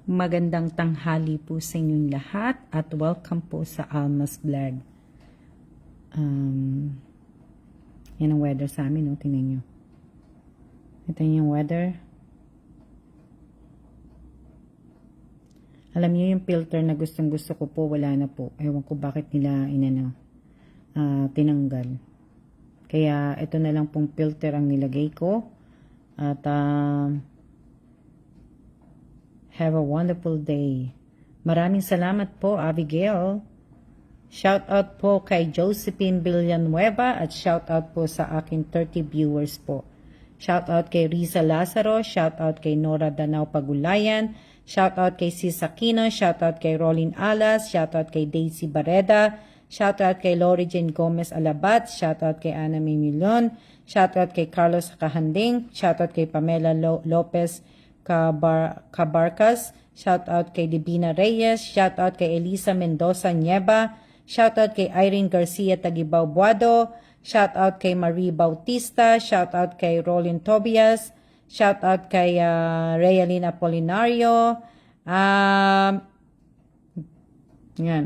Magandang tanghali po sa inyong lahat at welcome po sa Alma's Vlog. Yan ang weather sa amin, no? Tingnan nyo. Ito yung weather. Alam niyo yung filter na gustong gusto ko po, wala na po. Ewan ko bakit nila tinanggal. Kaya ito na lang pong filter ang nilagay ko. At have a wonderful day. Maraming salamat po, Abigail. Shout out po kay Josephine Villanueva at shout out po sa aking 30 viewers po. Shout out kay Riza Lazaro, shout out kay Nora Danao Pagulayan, shout out kay Sis Aquino, shout out kay Rolin Alas, shout out kay Daisy Barreda, shout out kay Lori Jane Gomez Alabat, shout out kay Ana May Milon, shout out kay Carlos Kahanding, shout out kay Pamela Lopez Cabarcas, shout out kay Divina Reyes, shout out kay Elisa Mendoza Nieva, shout out kay Irene Garcia Tagibao Buado, shout out kay Marie Bautista, shout out kay Rolin Tobias, shout out kay Realin Apolinario. Yan.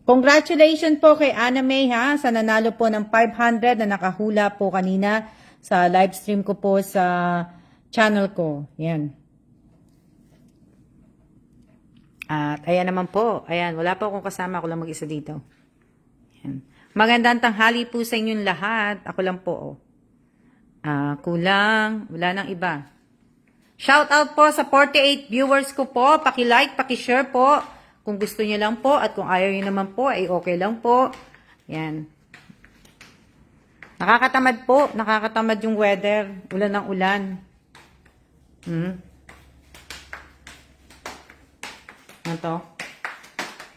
Congratulations po kay Ana May ha, sa nanalo po ng 500 na nakahula po kanina sa live stream ko po sa channel ko. Yan. At ayan naman po, ayan, wala po akong kasama, ako lang mag-isa dito. Ayan. Magandang tanghali po sa inyong lahat, ako lang po. Kulang, wala nang iba. Shout out po sa 48 viewers ko po, paki-like, paki-share po, kung gusto niyo lang po, at kung ayaw niyo naman po, ay okay lang po. Ayan. Nakakatamad po, nakakatamad yung weather, ulan ng ulan. To.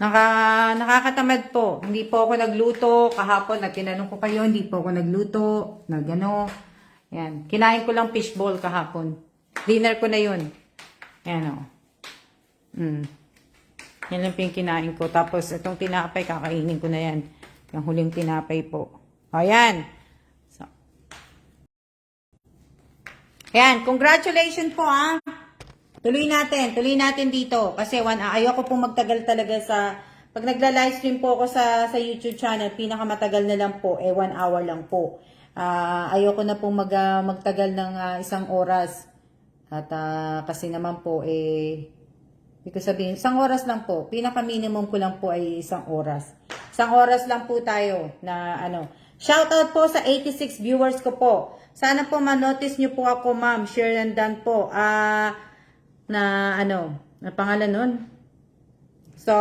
Nakakatamad po. Hindi po ako nagluto. Kahapon, nagtinanong ko kayo, hindi po ako nagluto. Yan. Kinain ko lang fishball kahapon. Dinner ko na yun. Yan o. Yan lang po yung kinain ko. Tapos, itong tinapay, kakainin ko na yan. Yung huling tinapay po. Ayan. So. Ayan. Congratulations po ah. Tuloy natin dito kasi ayoko pong magtagal talaga pag nagla-livestream po ako sa YouTube channel, pinakamatagal na lang po 1 hour lang po. Ayoko na pong magtagal ng 1 oras. At kasi naman po hindi ko sabihin, 1 oras lang po. Pinaka-minimum ko lang po ay 1 oras. 1 oras lang po tayo na Shout out po sa 86 viewers ko po. Sana po ma-notice niyo po ako, ma'am. Share and done po. Na pangalan nun. So,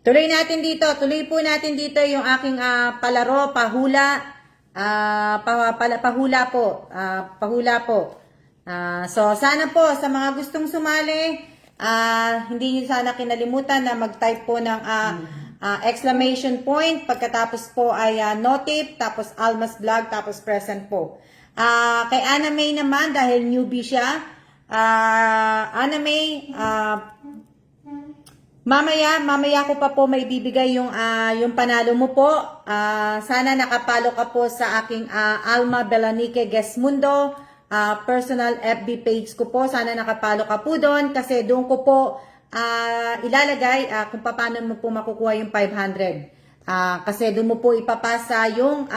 tuloy po natin dito yung aking palaro, pahula, pahula po. So, sana po sa mga gustong sumali, hindi niyo sana kinalimutan na mag-type po ng exclamation point, pagkatapos po ay notif, tapos Alma's Vlog, tapos present po. Kay Ana May naman, dahil newbie siya, Ana May, mamaya ko pa po maibibigay yung panalo mo po. Sana nakapalo ka po sa aking Alma Belanique Gesmundo, personal FB page ko po. Sana nakapalo ka po doon kasi doon ko po ilalagay kung paano mo po makukuha yung 500. Kasi doon mo po ipapasa yung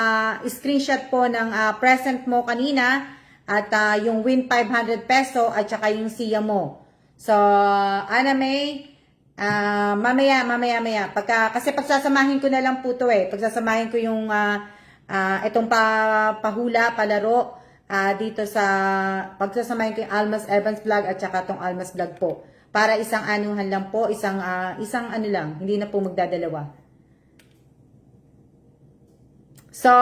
screenshot po ng present mo kanina at yung win 500 peso at saka yung siya mo. So, Ana May, mamaya. Kasi pagsasamahin ko na lang po to Pagsasamahin ko yung itong pahula, palaro dito sa pagsasamahin ko yung Almas Evans Vlog at saka tong Almas Vlog po. Para isang anuhan lang po, isang lang, hindi na po magdadalawa. So,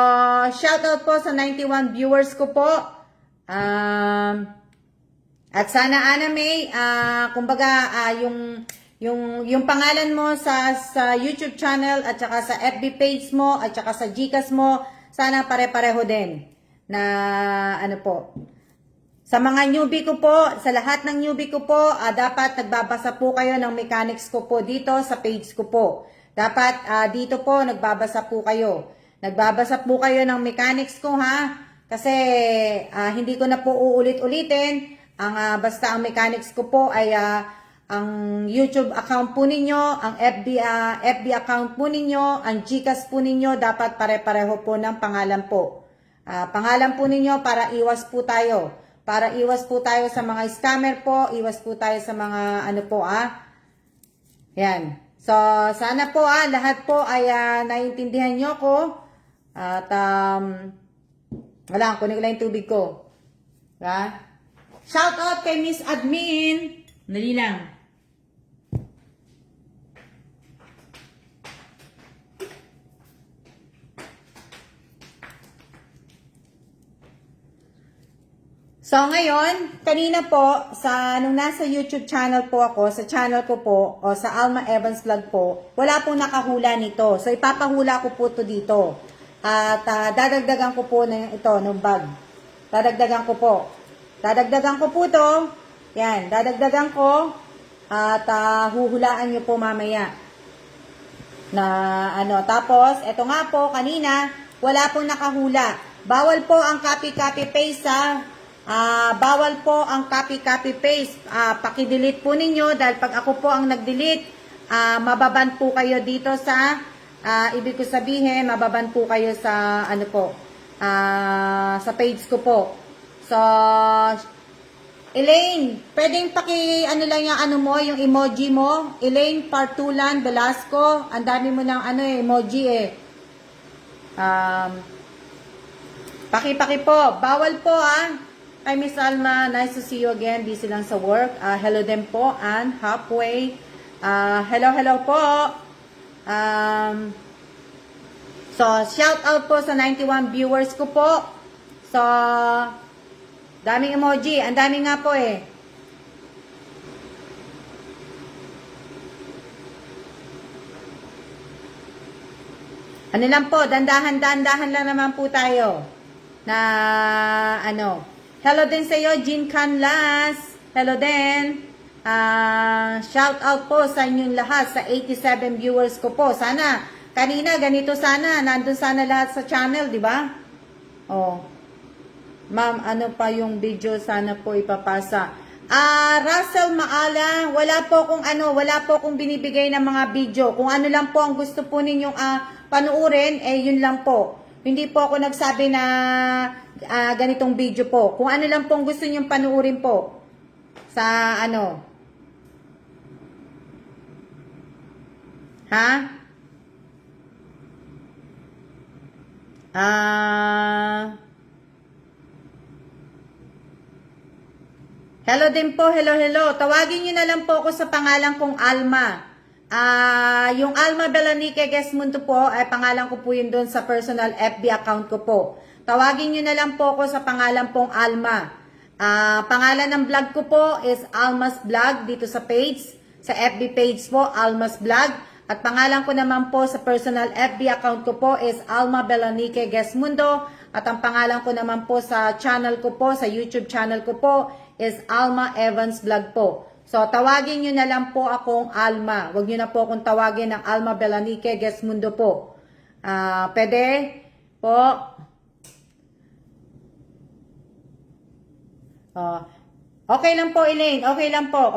shoutout po sa 91 viewers ko po. At sana Ana May, kumbaga yung pangalan mo sa YouTube channel at saka sa FB page mo at saka sa GCash mo, sana pare-pareho din. Na po. Sa mga newbie ko po, sa lahat ng newbie ko po, dapat nagbabasa po kayo ng mechanics ko po dito sa page ko po. Dapat dito po nagbabasa po kayo. Nagbabasa po kayo ng mechanics ko ha. Kasi hindi ko na po uulit-ulitin. Basta ang mechanics ko po ay ang YouTube account po ninyo, ang FB account po ninyo, ang GCash po ninyo, dapat pare-pareho po ng pangalan po. Pangalan po ninyo para iwas po tayo. Para iwas po tayo sa mga scammer po, iwas po tayo sa mga ano po Yan. So, sana po lahat po ay naiintindihan nyo ko. At wala, kunin ko lang yung tubig ko. Shout out kay Miss Admin. Dali lang. So, ngayon, kanina po, nung nasa YouTube channel po ako, sa channel ko po, o sa Alma Evans Vlog po, wala pong nakahula nito. So, ipapahula ko po to dito. At dadagdagan ko po na ito, ng bag. Dadagdagan ko po. Dadagdagan ko po to. Yan, dadagdagan ko. At huhulaan nyo po mamaya. Tapos, ito nga po, kanina, wala pong nakahula. Bawal po ang copy-copy paste bawal po ang copy-copy paste. Paki-delete po ninyo dahil pag ako po ang nag-delete, mababan po kayo dito sa ibig ko sabihin, mababan po kayo sa sa page ko po. So, Elaine, pwedeng lang yung yung emoji mo. Elaine Partulan Velasco, ang dami mo ng emoji Paki po. Bawal po Hi, Miss Alma. Nice to see you again. Busy lang sa work. Hello din po. And halfway. Hello po. So, shout out po sa 91 viewers ko po. So, daming emoji. Ang dami nga po Ano lang po, dandahan-dandahan lang naman po tayo. Hello din sa iyo, Jean Canlas. Hello din. Shout out po sa inyong lahat, sa 87 viewers ko po. Sana, kanina, ganito sana. Nandun sana lahat sa channel, di ba? Ma'am, ano pa yung video sana po ipapasa? Russell Maala, wala po kong binibigay ng mga video. Kung ano lang po ang gusto po ninyong panuurin, yun lang po. Hindi po ako nagsabi na ganitong video po. Kung ano lang pong gusto niyong panuurin po. Sa Hello din po. Hello. Tawagin niyo na lang po ako sa pangalan kong Alma. Yung Alma Belanique Gesmundo po, ay pangalan ko po yun doon sa personal FB account ko po. Tawagin nyo na lang po ako sa pangalan pong Alma. Pangalan ng vlog ko po is Alma's Vlog dito sa page. Sa FB page po, Alma's Vlog. At pangalan ko naman po sa personal FB account ko po is Alma Belanique Gesmundo. At ang pangalan ko naman po sa channel ko po, sa YouTube channel ko po, is Alma Evans Vlog po. So, tawagin nyo na lang po akong Alma. Huwag nyo na po akong tawagin ng Alma Belanique Gesmundo po. Pwede po. Okay lang po, Elaine. Okay lang po.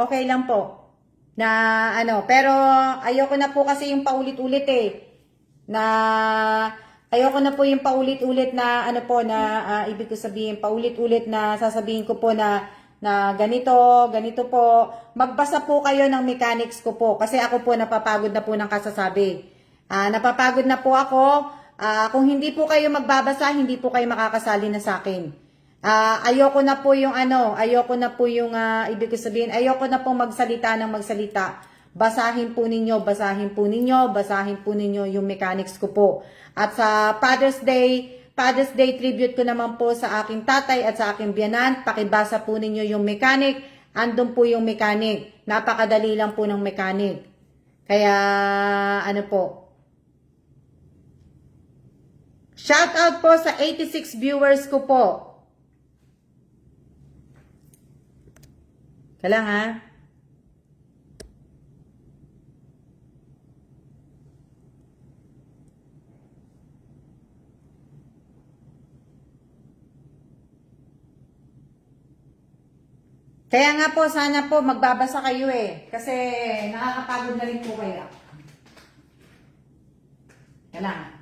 Pero ayoko na po kasi yung paulit-ulit ayoko na po yung paulit-ulit na ibig ko sabihin, paulit-ulit na sasabihin ko po na ganito po. Magbasa po kayo ng mechanics ko po. Kasi ako po napapagod na po ng kasasabi. Napapagod na po ako. Kung hindi po kayo magbabasa, hindi po kayo makakasali na sa akin. Ayoko na po yung ibig ko sabihin, ayoko na po magsalita ng magsalita. Basahin po ninyo yung mechanics ko po. At sa Father's Day tribute ko naman po sa aking tatay at sa aking biyanan. Pakibasa po ninyo yung mechanic. Andun po yung mechanic. Napakadali lang po ng mechanic. Kaya, shout out po sa 86 viewers ko po. Kailangan Kaya nga po, sana po magbabasa kayo eh. Kasi nakakapagod na rin po kayo. Kailangan.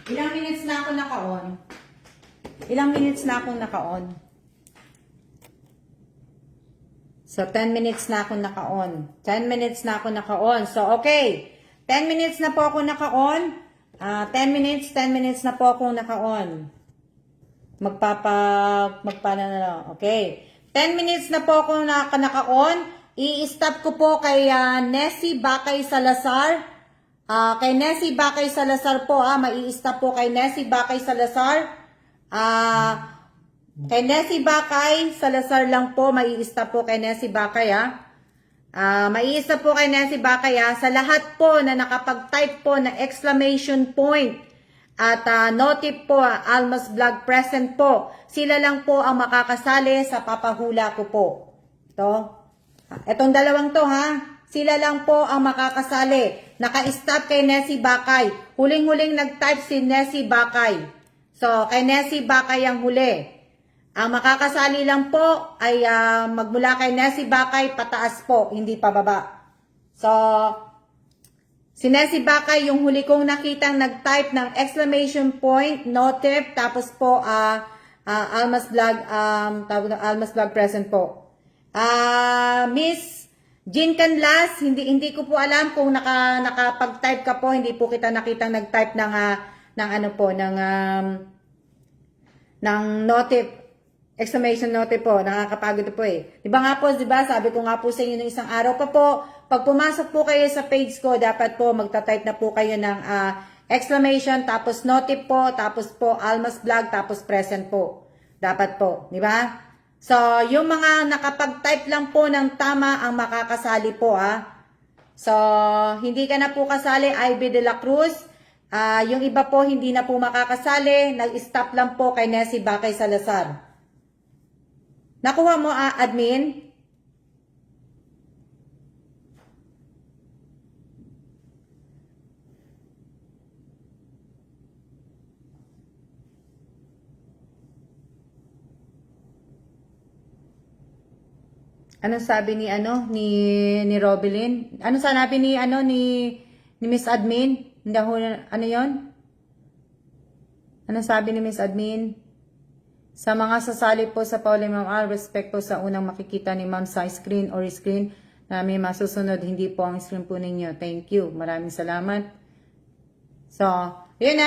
Ilang minutes na ako naka-on? Ilang minutes na akong naka-on? So, 10 minutes na ako naka-on. 10 minutes na ako naka-on. So, okay. 10 minutes na po ako naka-on. 10 minutes na po ako naka-on. Okay. 10 minutes na po ako naka-on. I-stop ko po kay Nessie Bakay Salazar. Kay Nessie Bakay Salazar po, mai-stop po kay Nessie Bakay Salazar. Kay Nessie Bakay Salazar lang po, mai-stop po kay Nessie Bakay, mai-stop po kay Nessie Bakay, sa lahat po na nakapag-type po na exclamation point at notif po, Almas Vlog present po, sila lang po ang makakasali sa papahula ko po. Etong dalawang to, sila lang po ang makakasali. Naka-stop kay Nessie Bakay. Huling-huling nag-type si Nessie Bakay. So, kay Nessie Bakay ang huli. Ang makakasali lang po ay magmula kay Nessie Bakay pataas po, hindi pababa. So, si Nessie Bakay yung huli kong nakitang nag-type ng exclamation point, notif, tapos po Almas Vlog, Almas Vlog present po. Miss Jean Canlas, hindi ko po alam kung nakapag-type ka po, hindi po kita nakitang nag-type ng notif, exclamation notif po, nakakapagod po eh. Di ba nga po, di ba, sabi ko nga po sa inyo ng isang araw pa po, pag pumasok po kayo sa page ko, dapat po magta-type na po kayo ng exclamation, tapos notif po, tapos po Almas Vlog, tapos present po. Dapat po, di ba? So, yung mga nakapag-type lang po ng tama ang makakasali po, So, hindi ka na po kasali, Ivy de la Cruz. Yung iba po hindi na po makakasali, nag-stop lang po kay Nessie Bakay Salazar. Nakuha mo, admin? Ano sabi ni ni Robilyn? Ano sabi ni Miss Admin? Hindi ako, ano 'yon? Ano sabi ni Miss Admin? Sa mga sasali po sa Pauli Ma'am Al, respect po sa unang makikita ni Ma'am sa screen or screen na may masusunod, hindi po ang screen po ninyo. Thank you. Maraming salamat. So, yun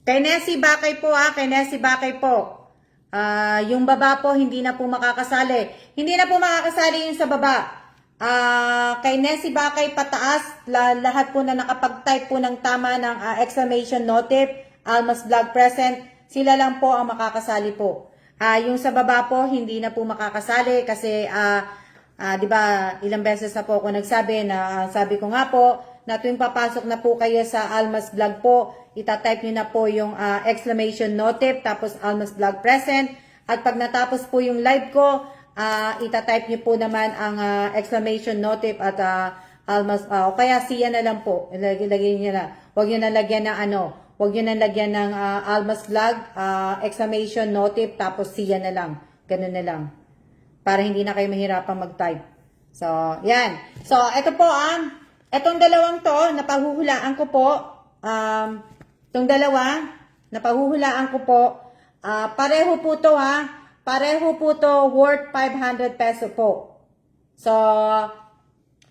Kay Nessie Bakay po kay Nessie Bakay po. Yung baba po hindi na po makakasali. Hindi na po makakasali yung sa baba. Kay Nessie Bakay pataas, lahat po na nakapag-type po ng tama ng exclamation notif, Almas Vlog present, sila lang po ang makakasali po. Yung sa baba po hindi na po makakasali kasi 'di ba, ilang beses na po ako nagsabi na sabi ko nga po na tuwing papasok na po kayo sa Almas Vlog po, itatype nyo na po yung exclamation notif, tapos Almas Vlog present. At pag natapos po yung live ko, itatype nyo po naman ang exclamation notif at Almas, o kaya siya na lang po. Ilagay nyo na. Huwag nyo na lagyan ng huwag nyo na lagyan ng Almas Vlog, exclamation notif, tapos siya na lang. Ganun na lang. Para hindi na kayo mahirapan mag-type. So, yan. So, ito po etong dalawang to, napahuhulaan ko po, itong dalawa, napahuhulaan ko po, pareho po to pareho po to worth 500 peso po. So,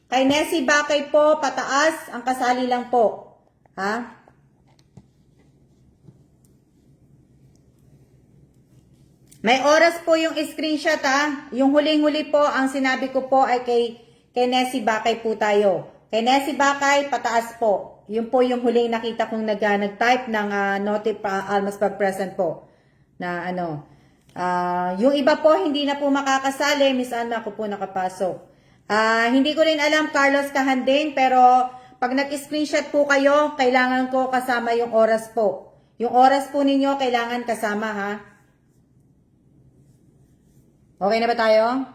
kay Nessie Bakay po, pataas, ang kasali lang po. May oras po yung screenshot yung huling-huli po, ang sinabi ko po ay kay Nessie Bakay po tayo. Kay Nessie Bakay, pataas po. Yun po yung huling nakita kong nag-type ng notif Almas Vlog present po. Na yung iba po hindi na po makakasali, Miss Anna ako po nakapasok. Hindi ko rin alam Carlos Kahanding, pero pag nag-screenshot po kayo, kailangan ko kasama yung oras po. Yung oras po ninyo kailangan kasama Okay na ba tayo?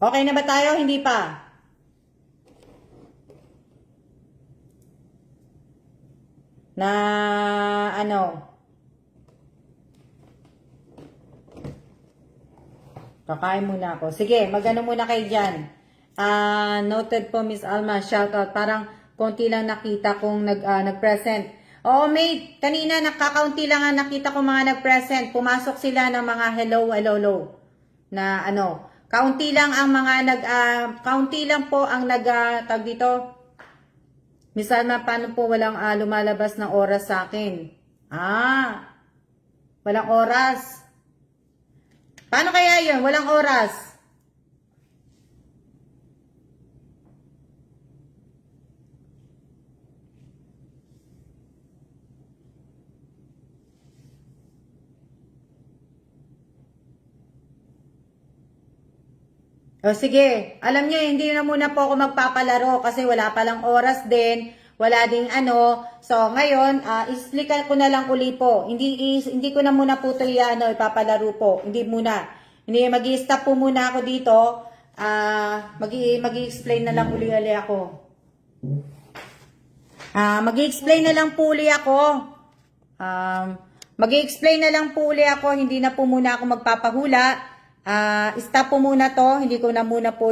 Okay na ba tayo? Hindi pa. Na ano? Kakain muna ako. Sige, magano muna kayo dyan. Noted po, Miss Alma. Shoutout. Parang konti lang nakita kong nag-present. Oo, mate. Kanina, nakakaunti lang ang nakita kong mga nag-present. Pumasok sila ng mga hello, hello, hello. Na ano. Kaunti lang ang mga kaunti lang po ang tag dito. Miss Alma, paano po walang lumalabas ng oras sa akin? Walang oras. Paano kaya yun? Walang oras. O sige, alam niyo, hindi na muna po ako magpapalaro kasi wala palang oras din, wala ding ano. So ngayon, islikan ko na lang uli po. Hindi ko na muna po ito ipapalaro po. Hindi muna. Hindi, mag-i-stop po muna ako dito. Mag-i-explain na lang uli ako. Mag-i-explain na lang po uli ako. Mag-i-explain na lang po uli ako. Hindi na po muna ako magpapahula. Stop po muna to. Hindi ko na muna po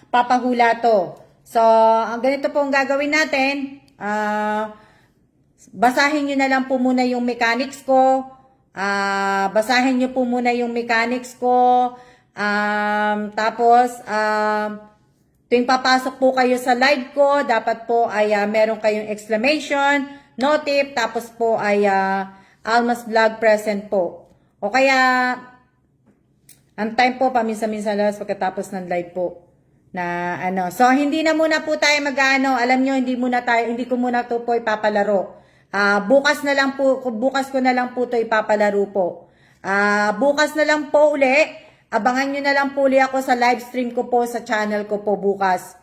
papahula to. So, ang ganito po ang gagawin natin. Basahin nyo na lang po muna yung mechanics ko. Basahin nyo po muna yung mechanics ko. Tapos, tuwing papasok po kayo sa live ko, dapat po ay meron kayong exclamation, notif, tapos po ay Alma's Vlog present po. O kaya, ang time po, paminsan-minsan lang pagkatapos ng live po. Na ano. So, hindi na muna po tayo alam nyo, hindi ko muna to po ipapalaro. Bukas ko na lang po to ipapalaro po. Bukas na lang po uli. Abangan nyo na lang po uli ako sa live stream ko po sa channel ko po bukas.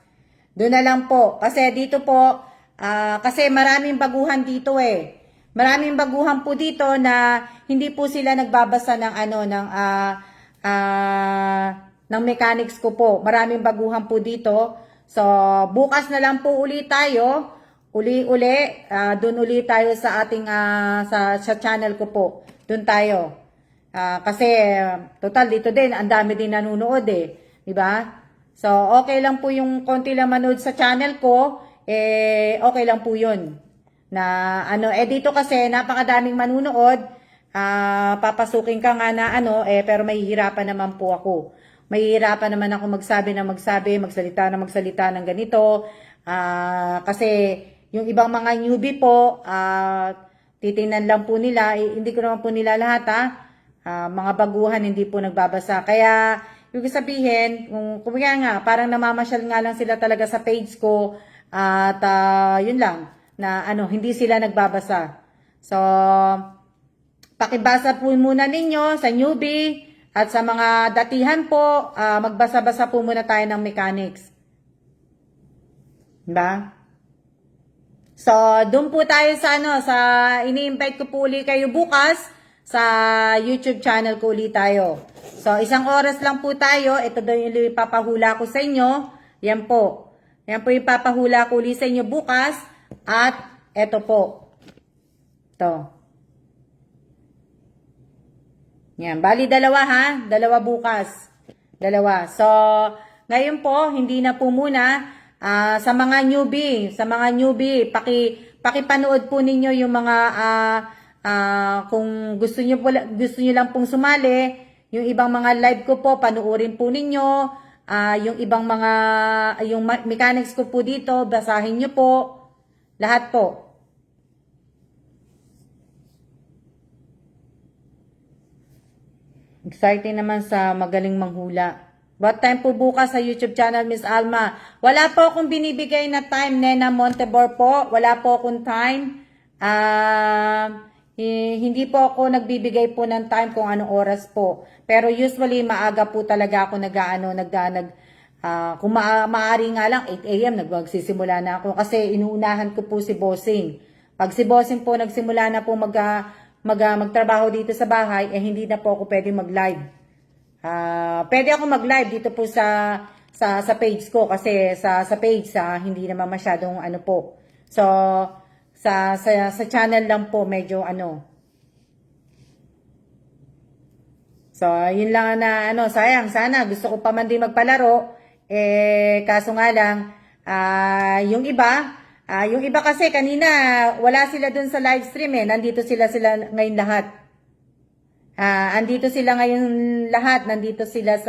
Doon na lang po. Kasi dito po, kasi maraming baguhan dito eh. Maraming baguhan po dito na hindi po sila nagbabasa ng ng mechanics ko po. Maraming baguhan po dito. So, bukas na lang po uli tayo. Uli-uli. Doon uli tayo sa ating, sa channel ko po. Doon tayo. Kasi, total, dito din, ang dami din nanonood eh. Diba? So, okay lang po yung konti lang manood sa channel ko. Okay lang po yun. Na, dito kasi, napakadaming manunood. Papasukin ka nga na pero mahihirapan naman po ako. Mahihirapan naman ako magsalita ng ganito. Kasi yung ibang mga newbie po, titingnan lang po nila, hindi ko naman po nila lahat mga baguhan hindi po nagbabasa. Kaya, yung sabihin, kung nga, parang namamasyal nga lang sila talaga sa page ko, at yun lang, na hindi sila nagbabasa. So, pakibasa po muna ninyo sa newbie at sa mga datihan po, magbasa-basa po muna tayo ng mechanics. Diba? So, doon po tayo sa ini-invite ko po ulit kayo bukas sa YouTube channel ko ulit tayo. So, 1 oras lang po tayo. Ito daw yung ipapahula ko sa inyo. Yan po. Yan po yung ipapahula ko ulit sa inyo bukas. At, ito po. Ito. Yan. Bali, 2 ha? 2 bukas. 2. So, ngayon po, hindi na po muna. Sa mga newbie, pakipanood po ninyo yung mga, kung gusto nyo lang pong sumali, yung ibang mga live ko po, panuorin po ninyo, yung ibang yung mechanics ko po dito, basahin nyo po, lahat po. Exciting naman sa magaling manghula. What time po bukas sa YouTube channel, Miss Alma? Wala po akong binibigay na time, Nena Montebor po. Wala po akong time. Hindi po ako nagbibigay po ng time kung anong oras po. Pero usually, maaga po talaga ako kung maaari nga lang, 8 a.m. nagsisimula na ako. Kasi inuunahan ko po si Bossing. Pag si Bossing po nagsimula na po magtrabaho dito sa bahay, hindi na po ako pwede mag-live. Pwede ako mag-live dito po sa page ko kasi sa page hindi naman masyadong ano po. So sa channel lang po medyo ano. So yun lang na ano, sayang sana gusto ko pa man din magpalaro kaso nga lang yung iba kasi kanina wala sila dun sa live stream nandito sila ngayon lahat. Andito sila ngayon lahat, nandito sila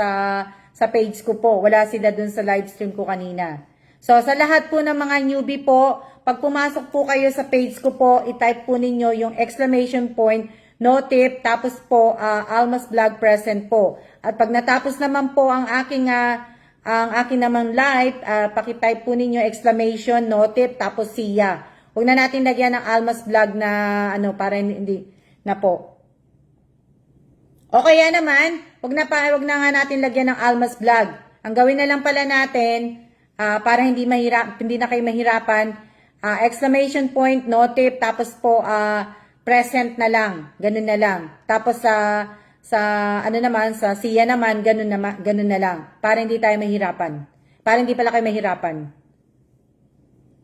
sa page ko po. Wala sila dun sa live stream ko kanina. So, sa lahat po ng mga newbie po, pag pumasok po kayo sa page ko po, i-type po ninyo yung exclamation point, no tip, tapos po, Alma's Vlog present po. At pag natapos naman po ang aking namang live, paki-type po ninyo exclamation, no tip, tapos siya. Huwag na natin lagyan ng Alma's Vlog na ano, para hindi na po. O kaya naman, wag na nga natin lagyan ng Alma's Vlog. Ang gawin na lang pala natin, para hindi na kayo mahirapan, exclamation point, no tip, tapos po present na lang, ganun na lang. Tapos sa ano naman, sa siya naman, ganun na lang, para hindi tayo mahirapan. Para hindi pala kayo mahirapan.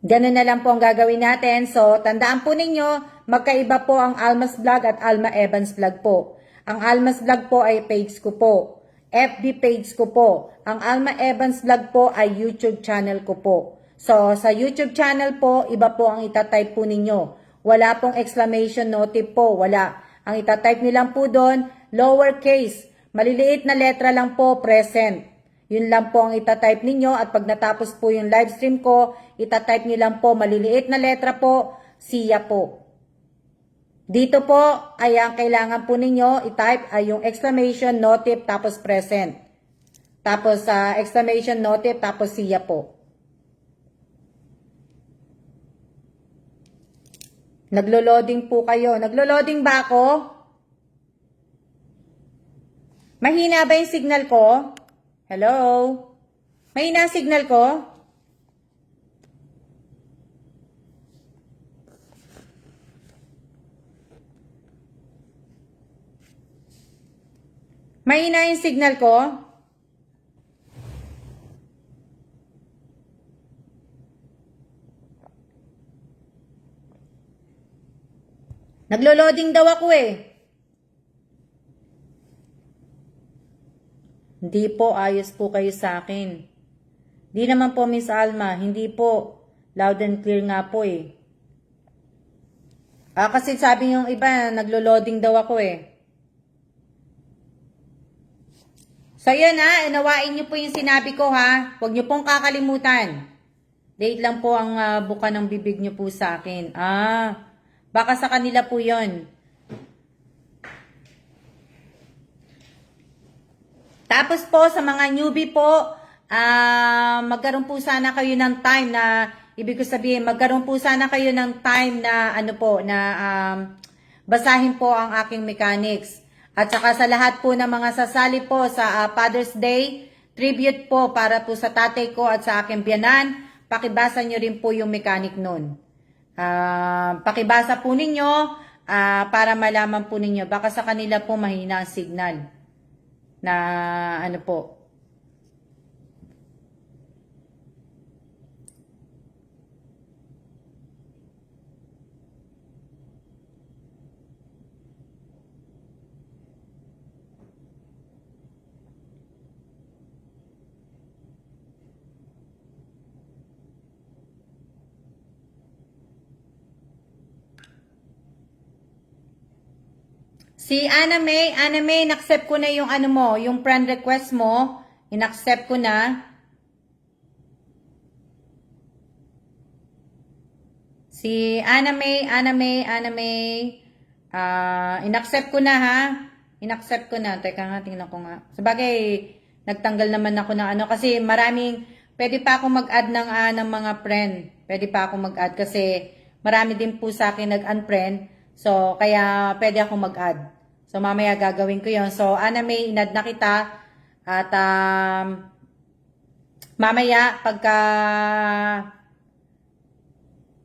Ganun na lang po ang gagawin natin. So, tandaan po ninyo, magkaiba po ang Alma's Vlog at Alma Evans Vlog po. Ang Alma's Vlog po ay page ko po. FB page ko po. Ang Alma Evans Vlog po ay YouTube channel ko po. So, sa YouTube channel po, iba po ang itatype po ninyo. Wala pong exclamation notif po. Wala. Ang itatype nilang po doon, lowercase. Maliliit na letra lang po, present. Yun lang po ang itatype ninyo. At pag natapos po yung live stream ko, itatype nilang po, maliliit na letra po, siya po. Dito po ay ang kailangan po ninyo i-type ay yung exclamation notif tapos present. Tapos exclamation notif tapos siya po. Naglo-loading po kayo. Naglo-loading ba ako? Mahina ba yung signal ko? Hello? Mahina ang signal ko? Mahina yung signal ko? Naglo-loading daw ako Hindi po, ayos po kayo sa akin. Di naman po, Miss Alma. Hindi po. Loud and clear nga po kasi sabi yung iba, naglo-loading daw ako So, yun inawain nyo po yung sinabi ko Huwag nyo pong kakalimutan. Date lang po ang buka ng bibig nyo po sa akin. Baka sa kanila po yun. Tapos po, sa mga newbie po, magkaroon po sana kayo ng time na, ibig ko sabihin, magkaroon po sana kayo ng time na, basahin po ang aking mechanics. At saka sa lahat po ng mga sasali po sa Father's Day, tribute po para po sa tatay ko at sa aking biyanan, pakibasa nyo rin po yung mechanic nun. Pakibasa po ninyo para malaman po ninyo. Baka sa kanila po mahina ang signal na po. Si Anna May, in-accept ko na yung yung friend request mo. In-accept ko na. Si Anna May, in-accept ko na In-accept ko na. Teka nga, tingnan ko nga. Sabagay, nagtanggal naman ako ng kasi pwede pa akong mag-add ng mga friend. Pwede pa akong mag-add kasi marami din po sa akin nag-unfriend. So, kaya pwede akong mag-add. So, mamaya gagawin ko yon. So, Ana May, inad na kita. At, mamaya, pagka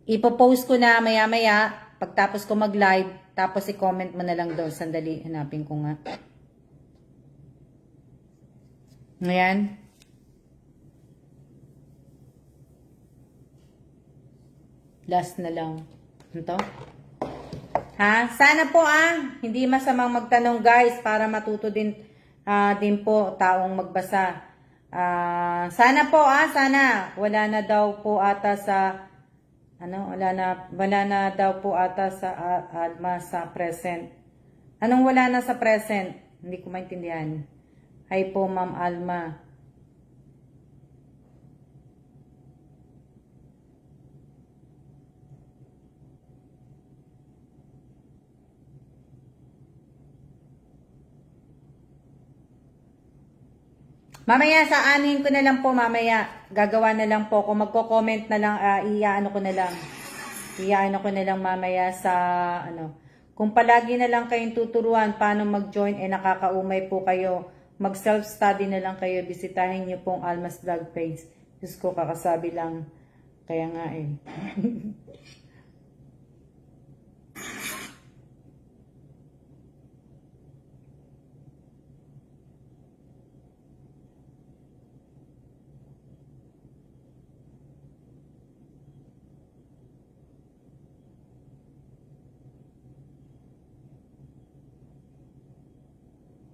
ipopost ko na maya-maya, pagtapos ko mag-live, tapos i-comment mo na lang doon. Sandali, hanapin ko nga. Ayan. Last na lang. Ito. Ha? Sana po hindi masamang magtanong guys para matuto din po taong magbasa. Sana po sana wala na daw po ata sa wala na daw po ata sa Alma sa present. Anong wala na sa present? Hindi ko maintindihan. Hi po Ma'am Alma. Mamaya sa anin ko na lang po mamaya. Gagawa na lang po. Kung magko-comment na lang, iyaano ko na lang. Iyaano ko na lang mamaya sa Kung palagi na lang kayong tuturuan paano mag-join, nakakaumay po kayo. Mag-self-study na lang kayo. Bisitahin niyo pong Alma's Vlog page. Diyos ko, kakasabi lang. Kaya nga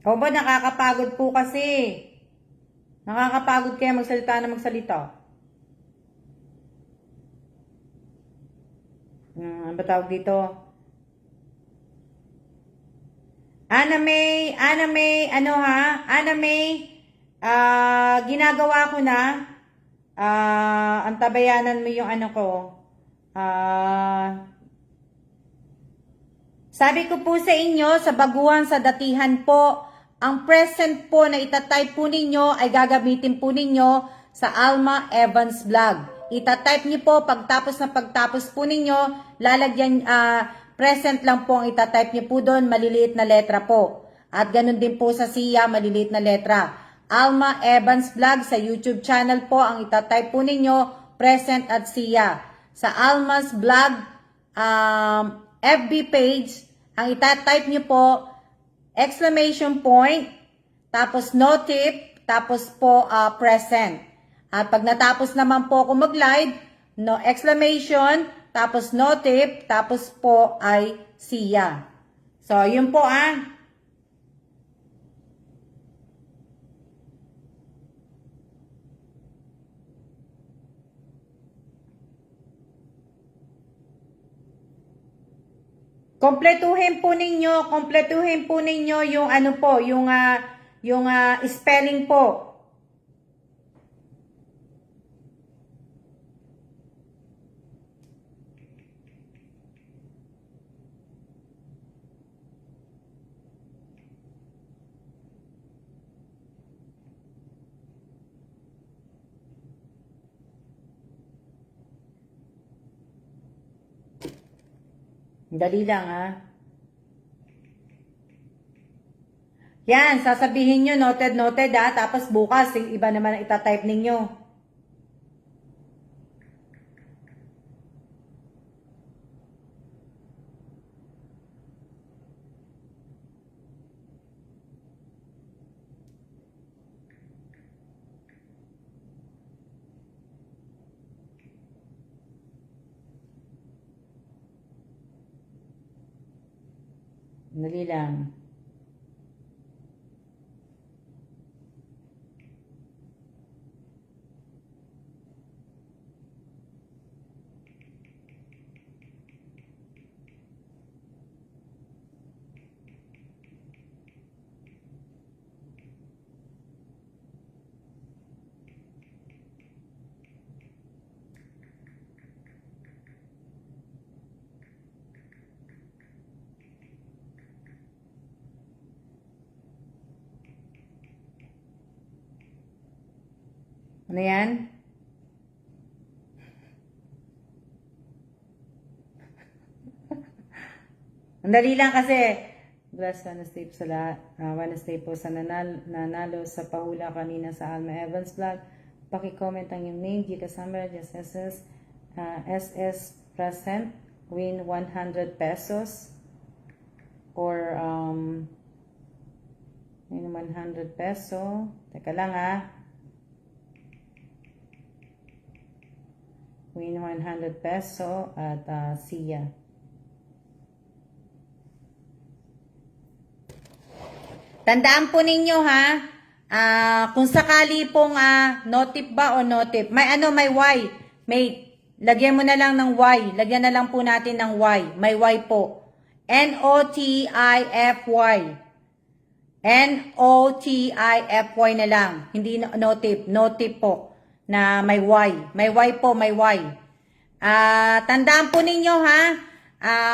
O ba, nakakapagod po kasi. Nakakapagod kaya magsalita na magsalita. Ano ba tawag dito? Anna May, ginagawa ko na. Antabayanan mo yung ko. Sabi ko po sa inyo, sa baguhan, sa datihan po, ang present po na itatype po ninyo ay gagamitin po ninyo sa Alma Evans Vlog. Itatype niyo po, pagtapos po ninyo, lalagyan, present lang po ang itatype niyo po doon, maliliit na letra po. At ganun din po sa SIA, maliliit na letra. Alma Evans Vlog sa YouTube channel po, ang itatype po ninyo, present at SIA. Sa Alma's Vlog, FB page, ang itatype niyo po, exclamation point, tapos notif, tapos po present. At pag natapos naman po ako mag-live, exclamation, tapos notif, tapos po ay SIA. So, yun po Kompletuhin po ninyo yung yung spelling po. Dali lang Yan, sasabihin nyo, noted, tapos bukas, yung iba naman ang itatype ninyo. Dali lang. Ano yan? Ang dali lang kasi. Bless Wednesday po sa lahat. Wednesday po sa nanalo sa pahula kanina sa Alma Evans Vlog. Paki-comment ang yung name, G. Kasama, just SS present, win 100 pesos. Or Win 100 peso. Teka lang Win 100 peso at Sia. Tandaan po ninyo kung sakali pong no tip ba o no tip. May may Y. May, lagyan mo na lang ng Y. Lagyan na lang po natin ng Y. May Y po. N-O-T-I-F-Y. N-O-T-I-F-Y na lang. Hindi no tip. No tip po. Na may Y. May Y po, may Y. Tandaan po ninyo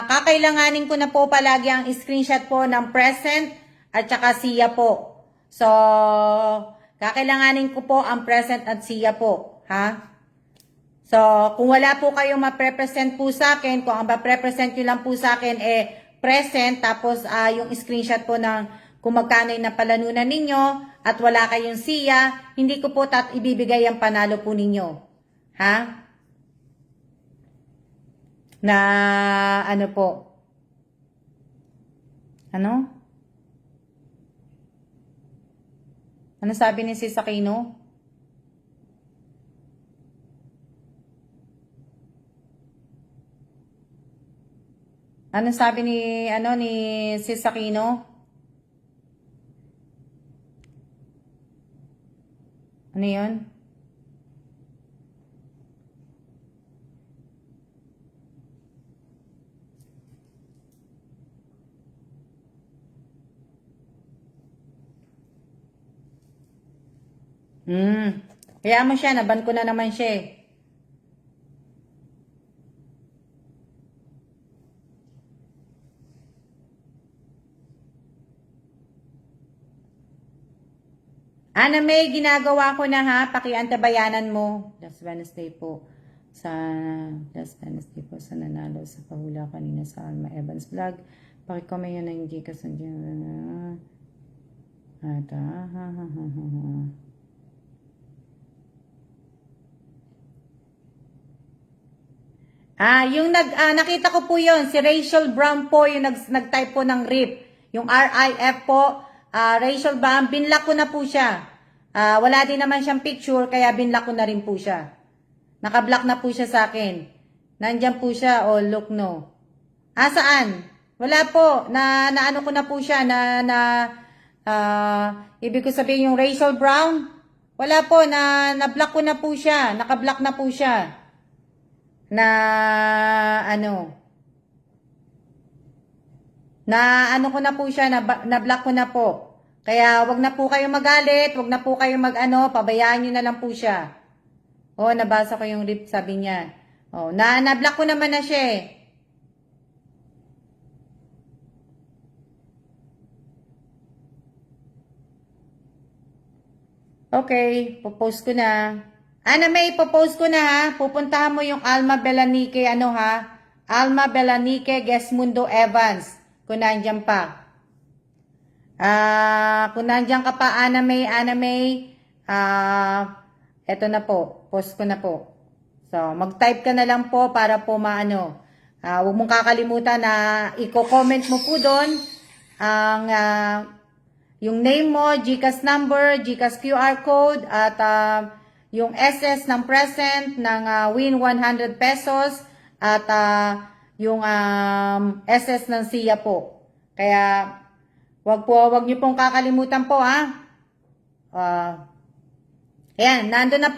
kakailanganin ko na po palagi ang screenshot po ng present at saka Sia po. So, kakailanganin ko po ang present at Sia po. So, kung wala po kayong ma-represent po sa akin, kung ang ma-represent nyo lang po sa akin present, tapos yung screenshot po ng kung magkano yung napalanunan ninyo, at wala kayong Sia, hindi ko po ibibigay ang panalo po ninyo. Na, ano po? Ano? Ano sabi ni Sis Aquino? Ano sabi ni Sis Aquino? Ano 'yun? Kaya mo siya, naban ko na naman siya Ana May, ginagawa ko na pakiantabayanan mo. Last Wednesday po sa nanalo sa pahula kanina sa Alma Evans vlog. Paki-comment yun na yung Gcash yung nakita ko po yun, si Rachel Brown po, yung nag-type po ng RIF. Yung RIF po, Rachel Brown, binlock ko na po siya. Wala din naman siyang picture, kaya binlock ko na rin po siya. Nakablock na po siya sa akin. Nandyan po siya, look no. Saan? Wala po, naano ko na po siya, ibig ko sabihin yung Rachel Brown, wala po, na-block ko na po siya, nakablock na po siya. Na ko na po siya, na-block ko na po. Kaya wag na po kayo magalit, wag na po kayo pabayaan nyo na lang po siya. Nabasa ko yung rip, sabi niya. Na-block ko naman na siya Okay, popost ko na. Ana May, popost ko na Pupuntahan mo yung Alma Belanique, Alma Belanique Gesmundo Evans. Kung nandiyan pa. Kung nandiyan ka pa, Ana May, eto na po. Post ko na po. So, mag-type ka na lang po para po huwag mong kakalimutan na i-comment mo po doon ang yung name mo, Gcash number, Gcash QR code, at yung SS ng present ng win 100 pesos at yung SS ng Sia po. Kaya wag niyo pong kakalimutan po ayan, nandun na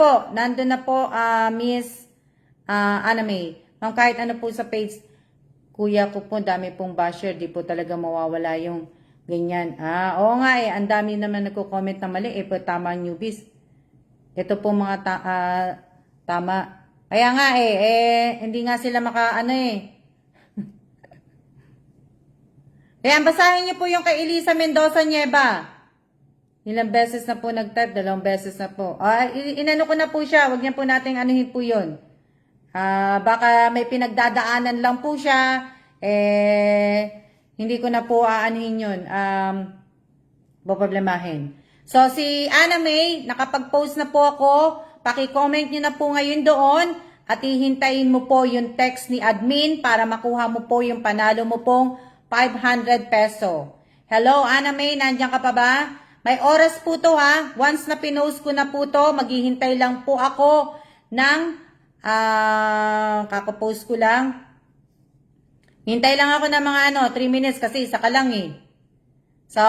po Miss Ana May. Kahit ano po sa page, kuya ko po, dami pong basher, di po talaga mawawala yung ganyan. Oo nga ang dami naman nagko-comment na mali, tama newbies. Ito po mga tama. Kaya nga hindi nga sila Ayan, basahin niyo po yung kay Elisa Mendoza Nieva. Ilang beses na po nag-type, 2 beses na po. Inano ko na po siya, wag niya po nating anuhin po yun. Baka may pinagdadaanan lang po siya, hindi ko na po aanuhin yun. Problemahin. So, si Ana May, nakapag-post na po ako. Paki-comment nyo na po ngayon doon. At hihintayin mo po yung text ni admin para makuha mo po yung panalo mo pong 500 peso. Hello, Ana May, nandiyan ka pa ba? May oras po to ha. Once na pinost ko na po to, maghihintay lang po ako ng, kakapost ko lang. Hintay lang ako ng mga 3 minutes kasi isa ka lang eh. So,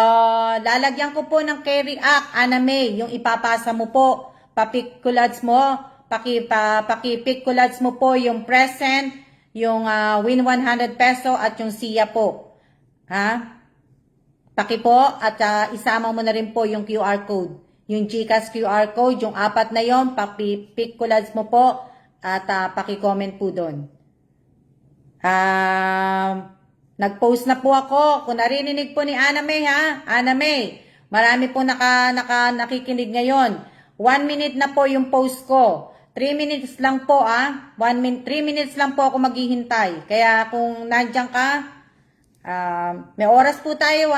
lalagyan ko po ng Carry Act, Aname, yung ipapasa mo po. Papiculads mo, pakipiculads mo po yung present, yung win 100 peso at yung siya po. Ha? Paki po at isama mo na rin po yung QR code. Yung GCash QR code, yung 4 na yon, papipiculads mo po at paki-comment po doon. Nag-post na po ako. Kung narinig po ni Ana May ha, Ana May, marami po nakikinig ngayon. 1 minute na po yung post ko. 3 minutes lang po 3 minutes lang po ako maghihintay. Kaya kung nandiyan ka, may oras po tayo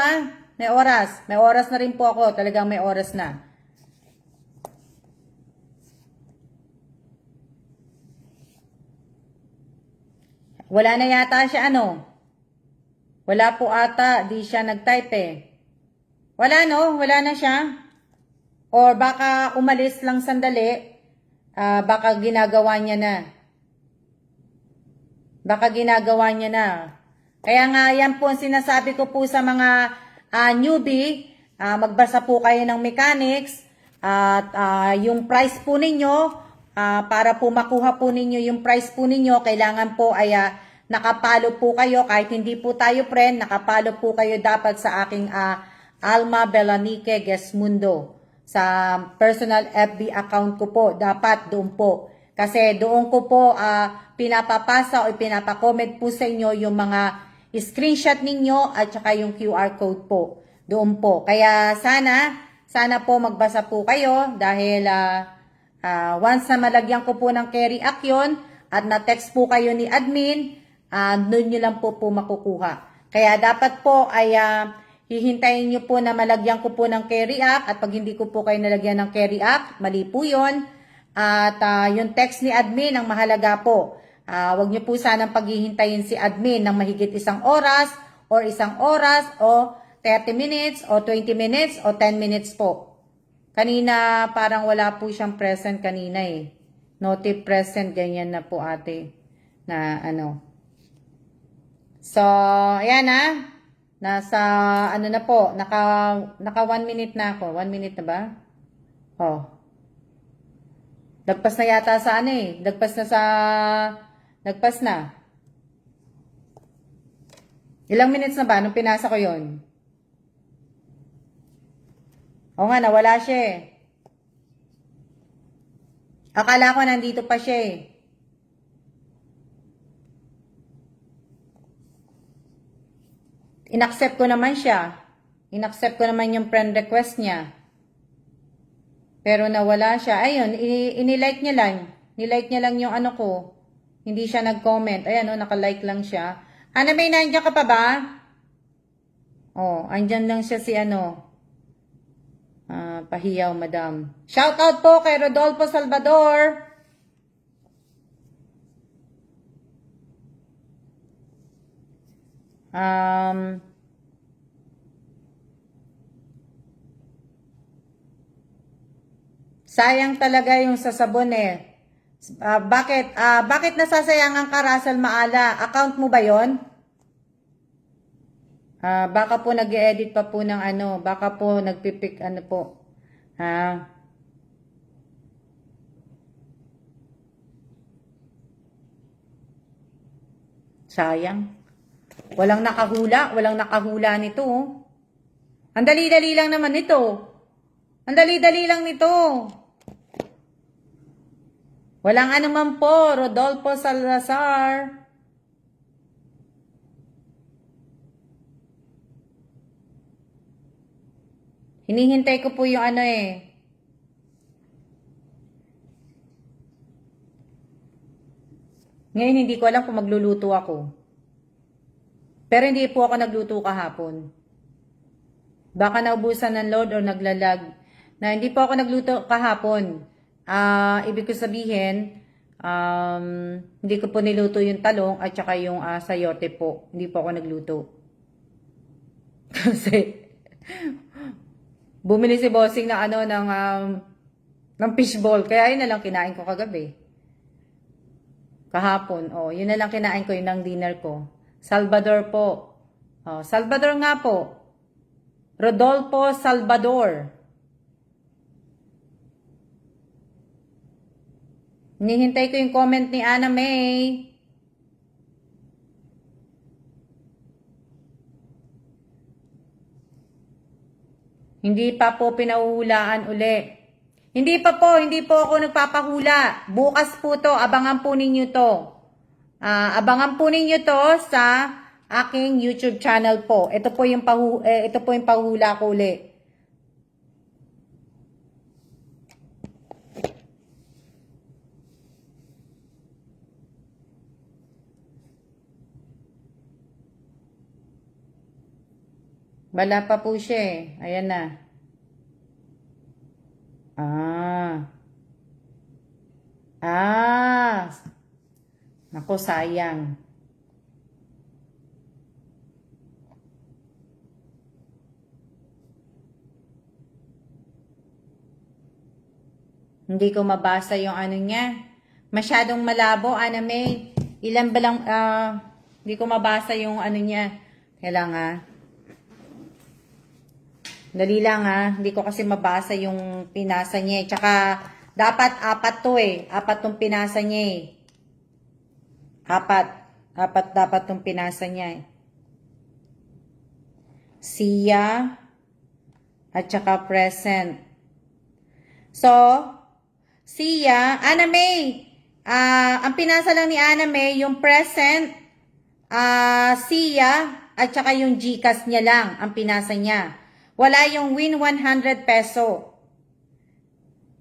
may oras. May oras na rin po ako. Talagang may oras na. Wala na yata siya Wala po ata. Di siya nag-type eh. Wala wala na siya. Or baka umalis lang sandali. Baka ginagawa niya na. Kaya nga yan po ang sinasabi ko po sa mga newbie, magbasa po kayo ng mechanics at yung price po ninyo, para po makuha po ninyo yung price po ninyo, kailangan po ay nakapalo po kayo. Kahit hindi po tayo friend, nakapalo po kayo dapat sa aking Alma Belanique Gesmundo. Sa personal FB account ko po, dapat doon po. Kasi doon ko po pinapapasa o pinapa-comment po sa inyo yung mga screenshot ninyo at saka yung QR code po. Doon po. Kaya sana po magbasa po kayo dahil once na malagyan ko po ng Carry Act yun at na-text po kayo ni admin, doon nyo lang po makukuha. Kaya dapat po ay hihintayin nyo po na malagyan ko po ng Carry Act at pag hindi ko po kayo nalagyan ng Carry Act, mali po yun. At yung text ni admin ang mahalaga po. Huwag nyo po sanang paghihintayin si admin ng mahigit 1 oras or 1 oras o 30 minutes o 20 minutes o 10 minutes po. Kanina parang wala po siyang present kanina eh. Notif present, ganyan na po ate. Na So, ayan Nasa na po, naka 1 minute na ako. 1 minute na ba? Lagpas na yata sa Lagpas na. Ilang minutes na ba nung pinasa ko yon? Oo nga, nawala siya eh. Akala ko nandito pa siya eh. Inaccept ko naman siya. Inaccept ko naman yung friend request niya. Pero nawala siya. Ayun, inilike niya lang. Nilike niya lang yung ko. Hindi siya nag-comment. Ayan nakalike lang siya. Ana, may nandiyan ka pa ba? Andyan lang siya si pahiyaw, madam. Shout out po kay Rodolfo Salvador. Sayang talaga yung sa sabon eh. Bakit nasasayangan ka, Russell Maala? Account mo ba yon? Baka po nag-edit pa po ng baka po nagpipick po. Sayang. Walang nakahula nito. Ang dali-dali lang naman nito. Ang dali-dali lang nito. Walang anuman po, Rodolfo Salazar. Hinihintay ko po yung Ngayon hindi ko alam kung magluluto ako. Pero hindi po ako nagluto kahapon. Baka naubusan ng load or naglalag. Na hindi po ako nagluto kahapon. Ibig ko sabihin, hindi ko po niluto yung talong at saka yung sayote po. Hindi po ako nagluto. Kasi Bumili si Bossing ng ano, ng fishball. Kaya yun na lang kinain ko kagabi. Kahapon. Oh, yun na lang kinain ko, yun ang dinner ko. Salvador po. Oh, Salvador nga po. Rodolfo Salvador. Hinihintay ko yung comment ni Ana May. Hindi pa po pinauhulaan uli. Hindi po ako nagpapahula. Bukas po to, abangan po ninyo to. Abangan po ninyo to sa aking YouTube channel po. Ito po yung pahula ko uli. Wala pa po siya eh. Ayan na. Naku, sayang. Hindi ko mabasa yung ano niya. Masyadong malabo, Ana May. Ilan ba lang, hindi ko mabasa yung ano niya. Kailangan. Dali lang hindi ko kasi mabasa yung pinasa niya. Tsaka, dapat 4 to eh. 4 tong pinasa niya eh. 4 dapat tong pinasa niya eh. Siya, at tsaka present. So, siya, Ana May, ang pinasa lang ni Ana May, yung present, siya, at tsaka yung GCash niya lang, ang pinasa niya. Wala yung win 100 peso.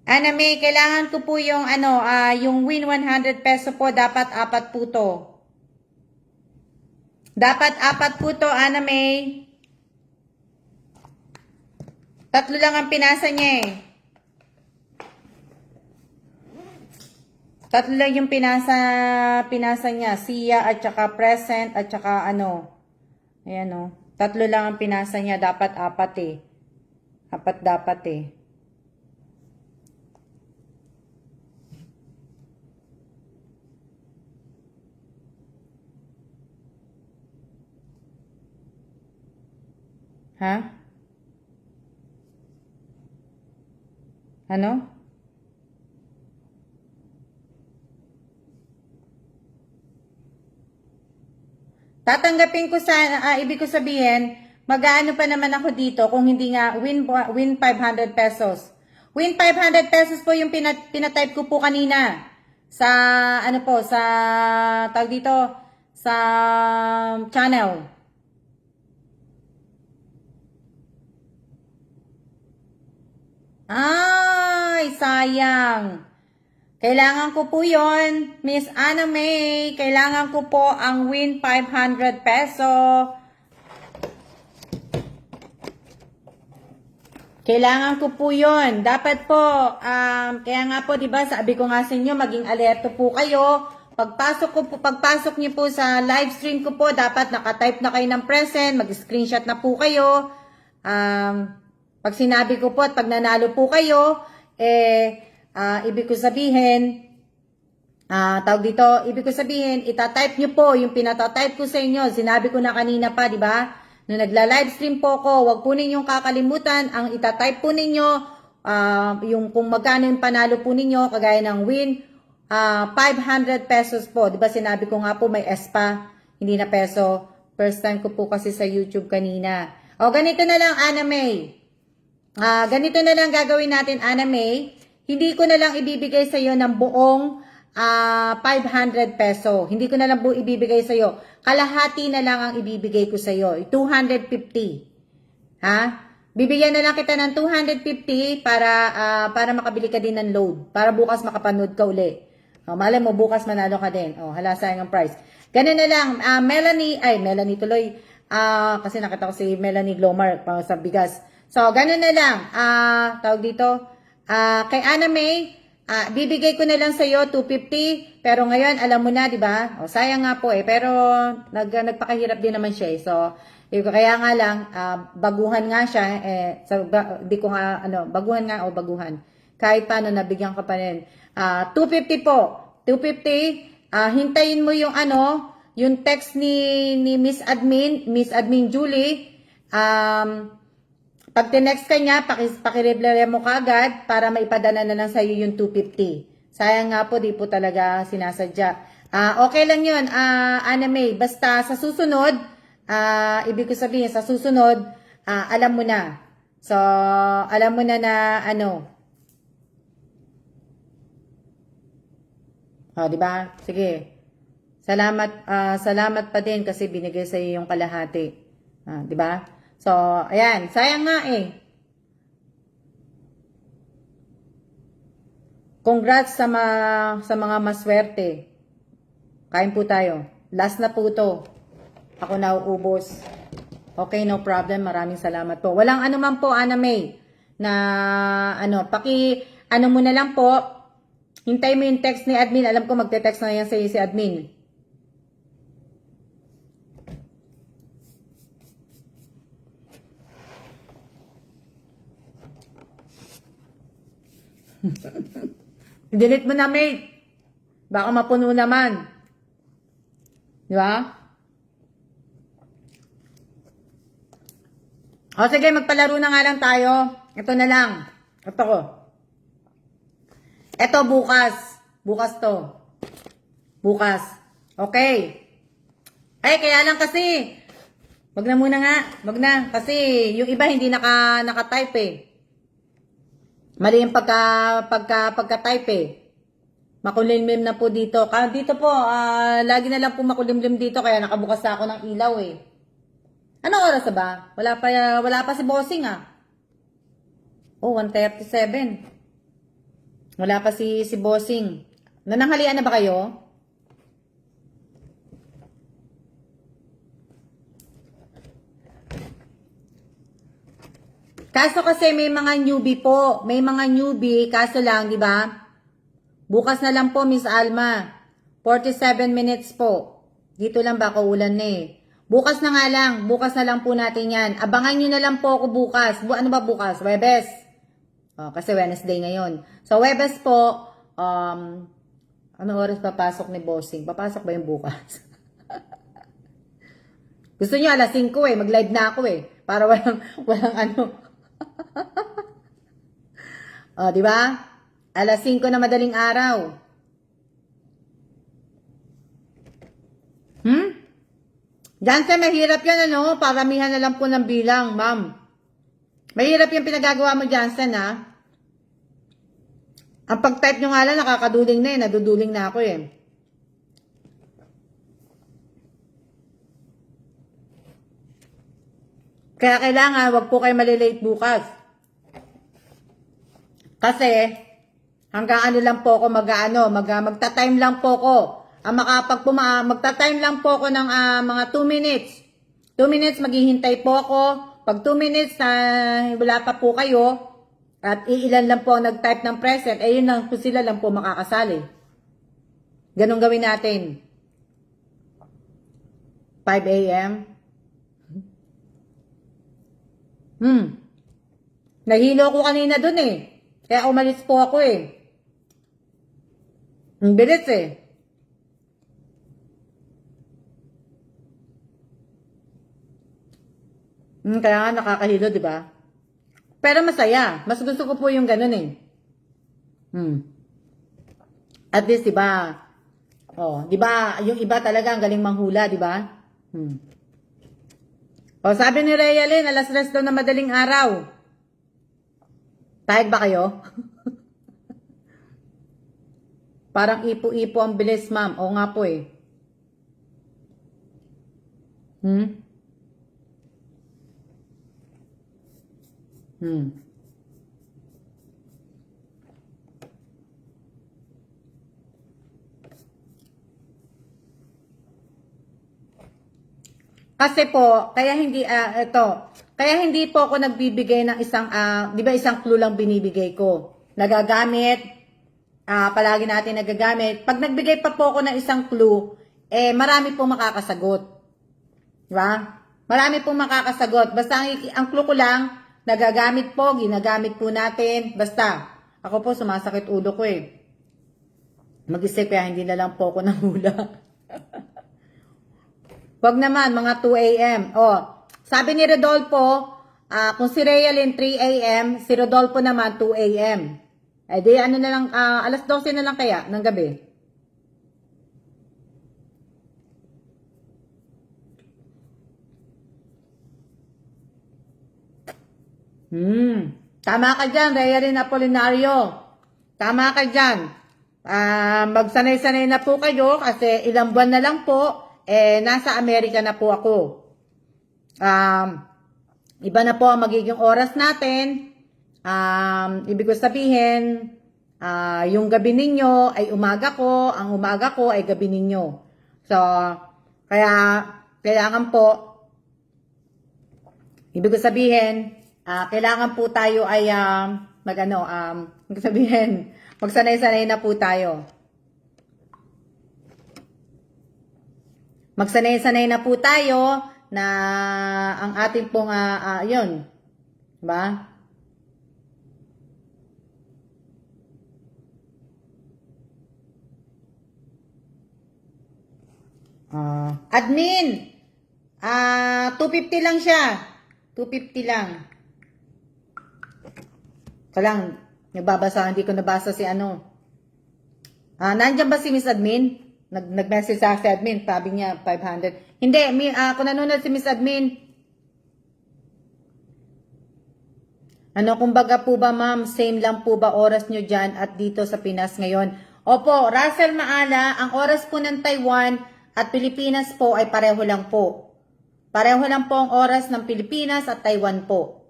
Ana May, kailangan ko po yung yung win 100 peso po, dapat 4 po to. Dapat 4 po to, Ana May. 3 lang ang pinasa niya eh. 3 lang yung pinasa niya. Siya at saka present at saka Ayan o. 3 lang ang pinasa niya. Dapat 4 eh. 4 dapat eh. Ha? Ano? Tatanggapin ko ibig ko sabihin, mag-aano pa naman ako dito kung hindi nga win 500 pesos. Win 500 pesos po yung pinatype ko po kanina. Sa, sa, tawag dito, sa channel. Ay, sayang. Kailangan ko po yon, Miss Ana May. Kailangan ko po ang win 500 peso. Kailangan ko po yon. Dapat po, kaya nga po, diba, sabi ko nga sa inyo, maging alerto po kayo. Pagpasok niyo po sa live stream ko po, dapat nakatype na kayo ng present, mag-screenshot na po kayo. Pag sinabi ko po at pag nanalo po kayo, ibig ko sabihin, ibig ko sabihin, itatype nyo po yung pinatatype ko sa inyo. Sinabi ko na kanina pa, di ba? Nung nagla-livestream po ko, wag po ninyong kakalimutan, ang itatype po ninyo, yung kung magkano yung panalo po ninyo, kagaya ng win, 500 pesos po. Di ba sinabi ko nga po, may S pa, hindi na peso. First time ko po kasi sa YouTube kanina. O, ganito na lang, Ana May. Ganito na lang gagawin natin, Ana May. Hindi ko na lang ibibigay sa iyo ng buong 500 peso. Hindi ko na lang po ibibigay sa iyo. Kalahati na lang ang ibibigay ko sa iyo. 250. Ha? Bibigyan na lang kita ng 250 para makabili ka din ng load. Para bukas makapanood ka uli. Malay mo, bukas manalo ka din. Hala, sayang ang price. Ganun na lang. Melanie tuloy. Kasi nakita ko si Melanie Glomar sa bigas. So, ganun na lang. Tawag dito. Kay Ana May, bibigay ko na lang sa iyo 250, pero ngayon alam mo na, 'di ba? O sayang nga po pero nagpakahirap din naman siya eh. So, kaya nga lang baguhan nga siya di ko nga baguhan nga o baguhan. Kahit paano nabigyan ka pa rin. 250 po. 250, hintayin mo yung yung text ni Miss Admin Julie. Pag tinext ka niya, pakireply mo kagad para maipadala na lang sa iyo yung 250. Sayang nga po, di po talaga sinasadya. Okay lang yun, Ana May. Basta sa susunod, ibig ko sabihin, sa susunod, alam mo na. So, alam mo na di ba? Sige. Salamat pa din kasi binigay sa iyo yung kalahati. Di ba? So, ayan. Sayang nga eh. Congrats sa mga maswerte. Kain po tayo. Last na po to. Ako na uubos. Okay, no problem. Maraming salamat po. Walang anuman po, Ana May, na mo na lang po. Hintay mo yung text ni admin. Alam ko magte-text na yan sa iyo si admin. Delete mo na, mate. Baka mapuno naman. Di ba? O sige, magpalaro na nga lang tayo. Ito na lang. Ito ko. Ito bukas. Bukas to. Bukas. Okay. Ay, kaya lang kasi. Wag na muna nga. Wag na. Kasi yung iba hindi naka-type eh. Mali yung pagka-type eh. Makulimlim na po dito. Dito po, lagi na lang po makulimlim dito kaya nakabukas na ako ng ilaw eh. Anong oras na ba? Wala pa si Bossing Oh, 1:37. Wala pa si Bossing. Nananghalian na ba kayo? Kaso kasi may mga newbie po. May mga newbie, kaso lang, di ba? Bukas na lang po, Miss Alma. 47 minutes po. Dito lang ba kaulan na eh. Bukas na nga lang. Bukas na lang po natin yan. Abangan nyo na lang po ako bukas. Ano ba bukas? Webes. Kasi Wednesday ngayon. So, Webes po, ano oras papasok ni Bossing? Papasok ba yung bukas? Gusto niyo alas 5 eh. Mag-live na ako eh. Para walang di ba? Alas 5 na madaling araw. Jansen, mahirap yan Paramihan na lang po ng bilang, ma'am. Mahirap yung pinagagawa mo, Jansen, Ang pag-type nyo nga lang, nakakaduling na naduduling na ako eh. Kaya kailangan, wag po kayo malilate bukas. Kasi, hanggang lang po ako magta-time lang po ako. Magta-time lang po ako ng mga 2 minutes. 2 minutes, maghihintay po ako. Pag 2 minutes na wala pa po kayo, at iilan lang po ang nag-type ng present, yun lang po sila lang po makakasali. Ganun gawin natin. 5 a.m. Nahilo ko kanina dun eh. Kaya umalis po ako eh. Ang bilis eh. Kaya nga nakakahilo, di ba? Pero masaya. Mas gusto ko po yung ganun eh. At least, di ba? Di ba? Yung iba talaga ang galing manghula, di ba? Sabi ni Rayalyn, alas 3 daw na madaling araw. Tayag ba kayo? Parang ipo-ipo ang bilis, ma'am. Oo nga po eh. Kasi po, kaya hindi po ako nagbibigay ng isang, di ba isang clue lang binibigay ko. Nagagamit, palagi natin nagagamit. Pag nagbigay pa po ako ng isang clue, marami pong makakasagot. Diba? Marami pong makakasagot. Basta ang clue ko lang, nagagamit po, ginagamit po natin. Basta, ako po sumasakit ulo ko Mag-isip kaya hindi na lang po ako nahula. Wag naman, mga 2 a.m. Sabi ni Rodolfo, kung si Realin 3 a.m., si Rodolfo naman 2 a.m. Di ano na lang, alas 12 na lang kaya ng gabi. Tama ka dyan, Realin Apolinario. Tama ka dyan. Magsanay-sanay na po kayo kasi ilang buwan na lang po, nasa Amerika na po ako. Iba na po ang magiging oras natin. Ibig ko sabihin, yung gabi ninyo ay umaga ko, ang umaga ko ay gabi ninyo. So, kaya, kailangan po, ibig ko sabihin, kailangan po tayo ay, magsanay-sanay na po tayo. Magsanay-sanay na po tayo na ang ating pong, yun, ba? Admin, 250 lang siya. 250 lang. Ito lang, nagbabasa, hindi ko nabasa si ano. Nandiyan ba si Miss Admin? Nag-message sa si Admin, sabi niya 500. Hindi, kung nanonood si Miss Admin. Kumbaga po ba ma'am, same lang po ba oras nyo dyan at dito sa Pinas ngayon? Opo, Russell Maala, ang oras po ng Taiwan at Pilipinas po ay pareho lang po. Pareho lang po ang oras ng Pilipinas at Taiwan po.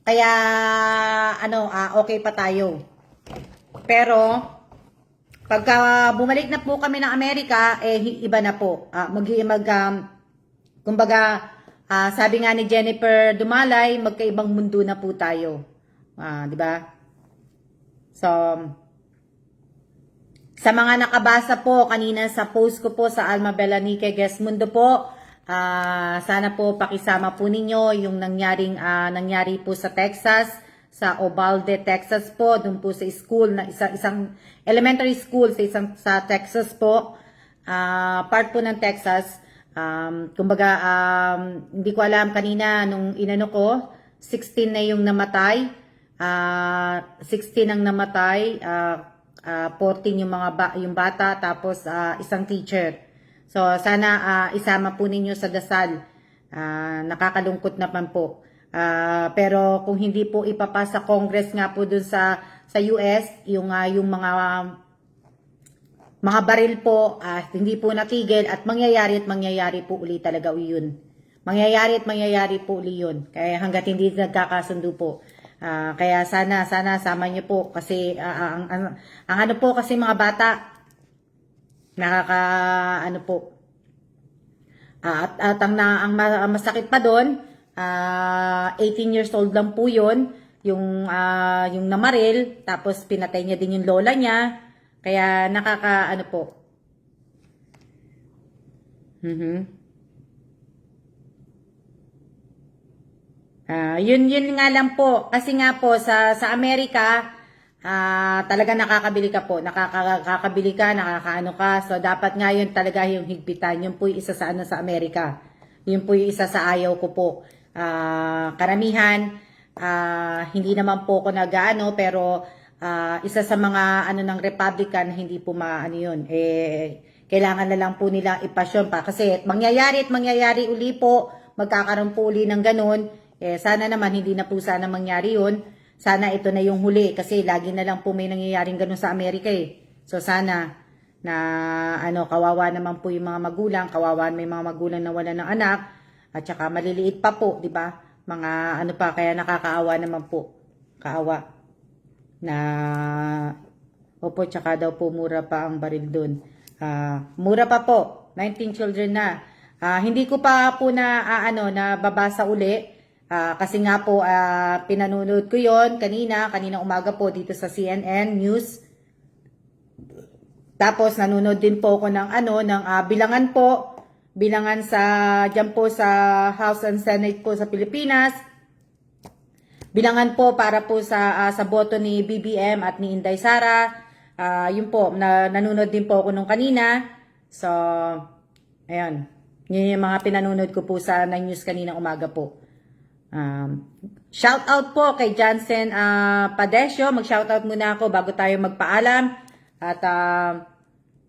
Kaya, okay pa tayo. Pero, pagka bumalik na po kami ng Amerika, iba na po. Kumbaga, sabi nga ni Jennifer Dumalay, magkaibang mundo na po tayo. Di ba? So, sa mga nakabasa po kanina sa post ko po sa Alma Belanique Guest Mundo po, sana po pakisama po ninyo yung nangyari po sa Texas, sa Uvalde, Texas po, dun po sa school na isang elementary school sa Texas po, part po ng Texas. Kumbaga hindi ko alam kanina nung inano ko, 16 na yung namatay, 16 ang namatay, 14 yung bata, tapos isang teacher. So, sana isama po ninyo sa dasal. Nakakalungkot naman po. Pero kung hindi po ipapasa Congress nga po dun sa US, yung mga baril po, hindi po natigil at mangyayari po uli talaga yun. Mangyayari po uli yun. Kaya hanggat hindi nagkakasundo po. Kaya sana sama niyo po kasi ang ano po kasi mga bata, po. At ang masakit pa doon, 18 years old lang po yun, yung namaril, tapos pinatay niya din yung lola niya. Kaya po. Yun nga lang po. Kasi nga po, sa Amerika, talaga nakakabili ka po. Nakakabili ka, nakakaano ka. So, dapat nga yun talaga yung higpitan. Yun po yung isa sa sa Amerika. Yun po yung isa sa ayaw ko po. Karamihan, hindi naman po ako nag-ano, pero isa sa mga ng Republican, hindi po yun. Kailangan na lang po nila ipasyon pa. Kasi mangyayari uli po, magkakaroon po uli ng ganun. Sana naman, hindi na po sana mangyari yun. Sana ito na yung huli kasi lagi na lang po may nangyayaring ganun sa Amerika So sana na kawawa naman po yung mga magulang, kawawa may mga magulang na wala ng anak at saka maliliit pa po, 'di ba? Mga kaya nakakaawa naman po. Kaawa. Na opo, tsaka daw po mura pa ang baril doon. Mura pa po. 19 children na. Hindi ko pa po nababasa uli. Kasi nga po, pinanonood ko yon kanina umaga po dito sa CNN News. Tapos nanonood din po ako ng bilangan po, bilangan sa diyan po sa House and Senate po sa Pilipinas. Bilangan po para po sa boto ni BBM at ni Inday Sara. Yun po, nanonood din po ako nung kanina. So, ayun. Yun yung mga pinanonood ko po sa 9 News kanina umaga po. Shout out po kay Jansen Padesio. Mag-shout out muna ako bago tayo magpaalam. At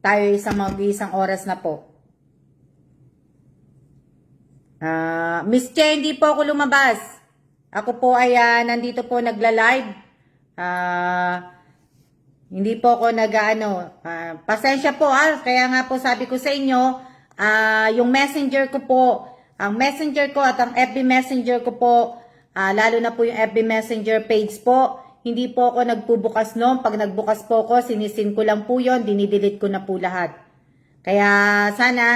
tayo isang oras na po. Miss Che, hindi po ako lumabas. Ako po ay nandito po nagla-live. Hindi po ako pasensya po kaya nga po sabi ko sa inyo, yung messenger ko po, ang messenger ko at ang FB messenger ko po, lalo na po yung FB messenger page po, hindi po ako nagbubukas noon. Pag nagbukas po ako, sinisin ko lang po yon, dinidelete ko na po lahat. Kaya sana,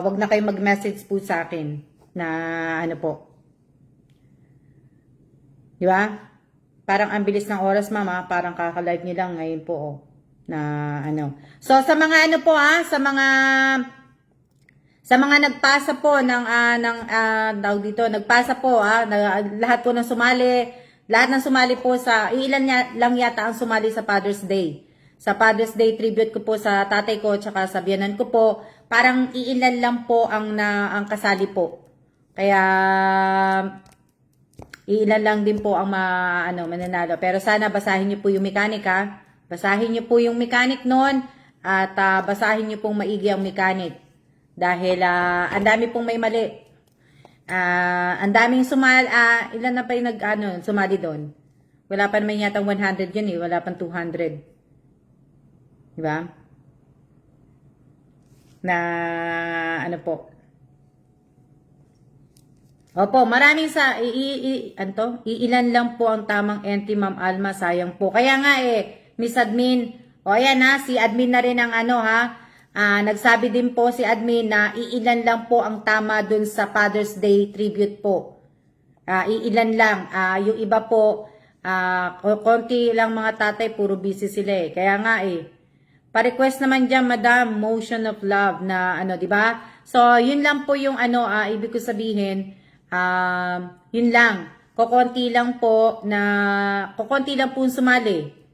wag na kayo mag-message po sa akin na po. Di ba? Parang ang bilis ng oras, mama. Parang kaka-live niyo lang ngayon po, So, sa mga sa mga nagpasa po nagpasa po, lahat po ng sumali, lahat ng sumali po ilan lang yata ang sumali sa Father's Day. Sa Father's Day tribute ko po sa tatay ko tsaka sa biyanan ko po, parang iilan lang po ang kasali po. Kaya ilan lang din po ang mananalo. Pero sana basahin niyo po yung mechanic, ha. Basahin niyo po yung mechanic noon at basahin niyo pong maigi ang mechanic. Dahil ang dami pong may mali. Ang daming ilan na pa yung sumali doon. Wala pa naman yata 100 yun eh. Wala pang 200. Diba? Na po. Opo, maraming iilan lang po ang tamang entry, Ma'am Alma, sayang po. Kaya nga Miss Admin, ayan si Admin na rin ang nagsabi din po si Admin na iilan lang po ang tama dun sa Father's Day tribute po. Iilan lang. Yung iba po, konti lang mga tatay, puro busy sila Kaya nga pa-request naman dyan, Madam, motion of love na di ba? So, yun lang po yung ibig ko sabihin, yun lang. Kukonti lang po sumali.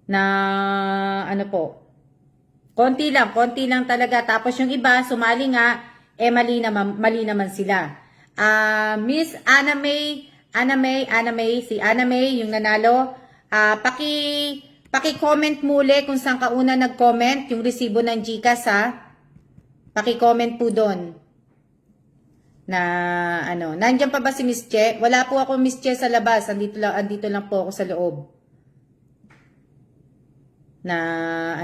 Na po. Konti lang talaga. Tapos yung iba, sumali nga, mali naman sila. Miss Anna May, si Anna May, yung nanalo, paki-comment muli kung saan ka una nag-comment, yung resibo ng GCash, Paki-comment po doon. Na nandiyan pa ba si Miss Che? Wala po ako Miss Che sa labas, andito lang po ako sa loob. Na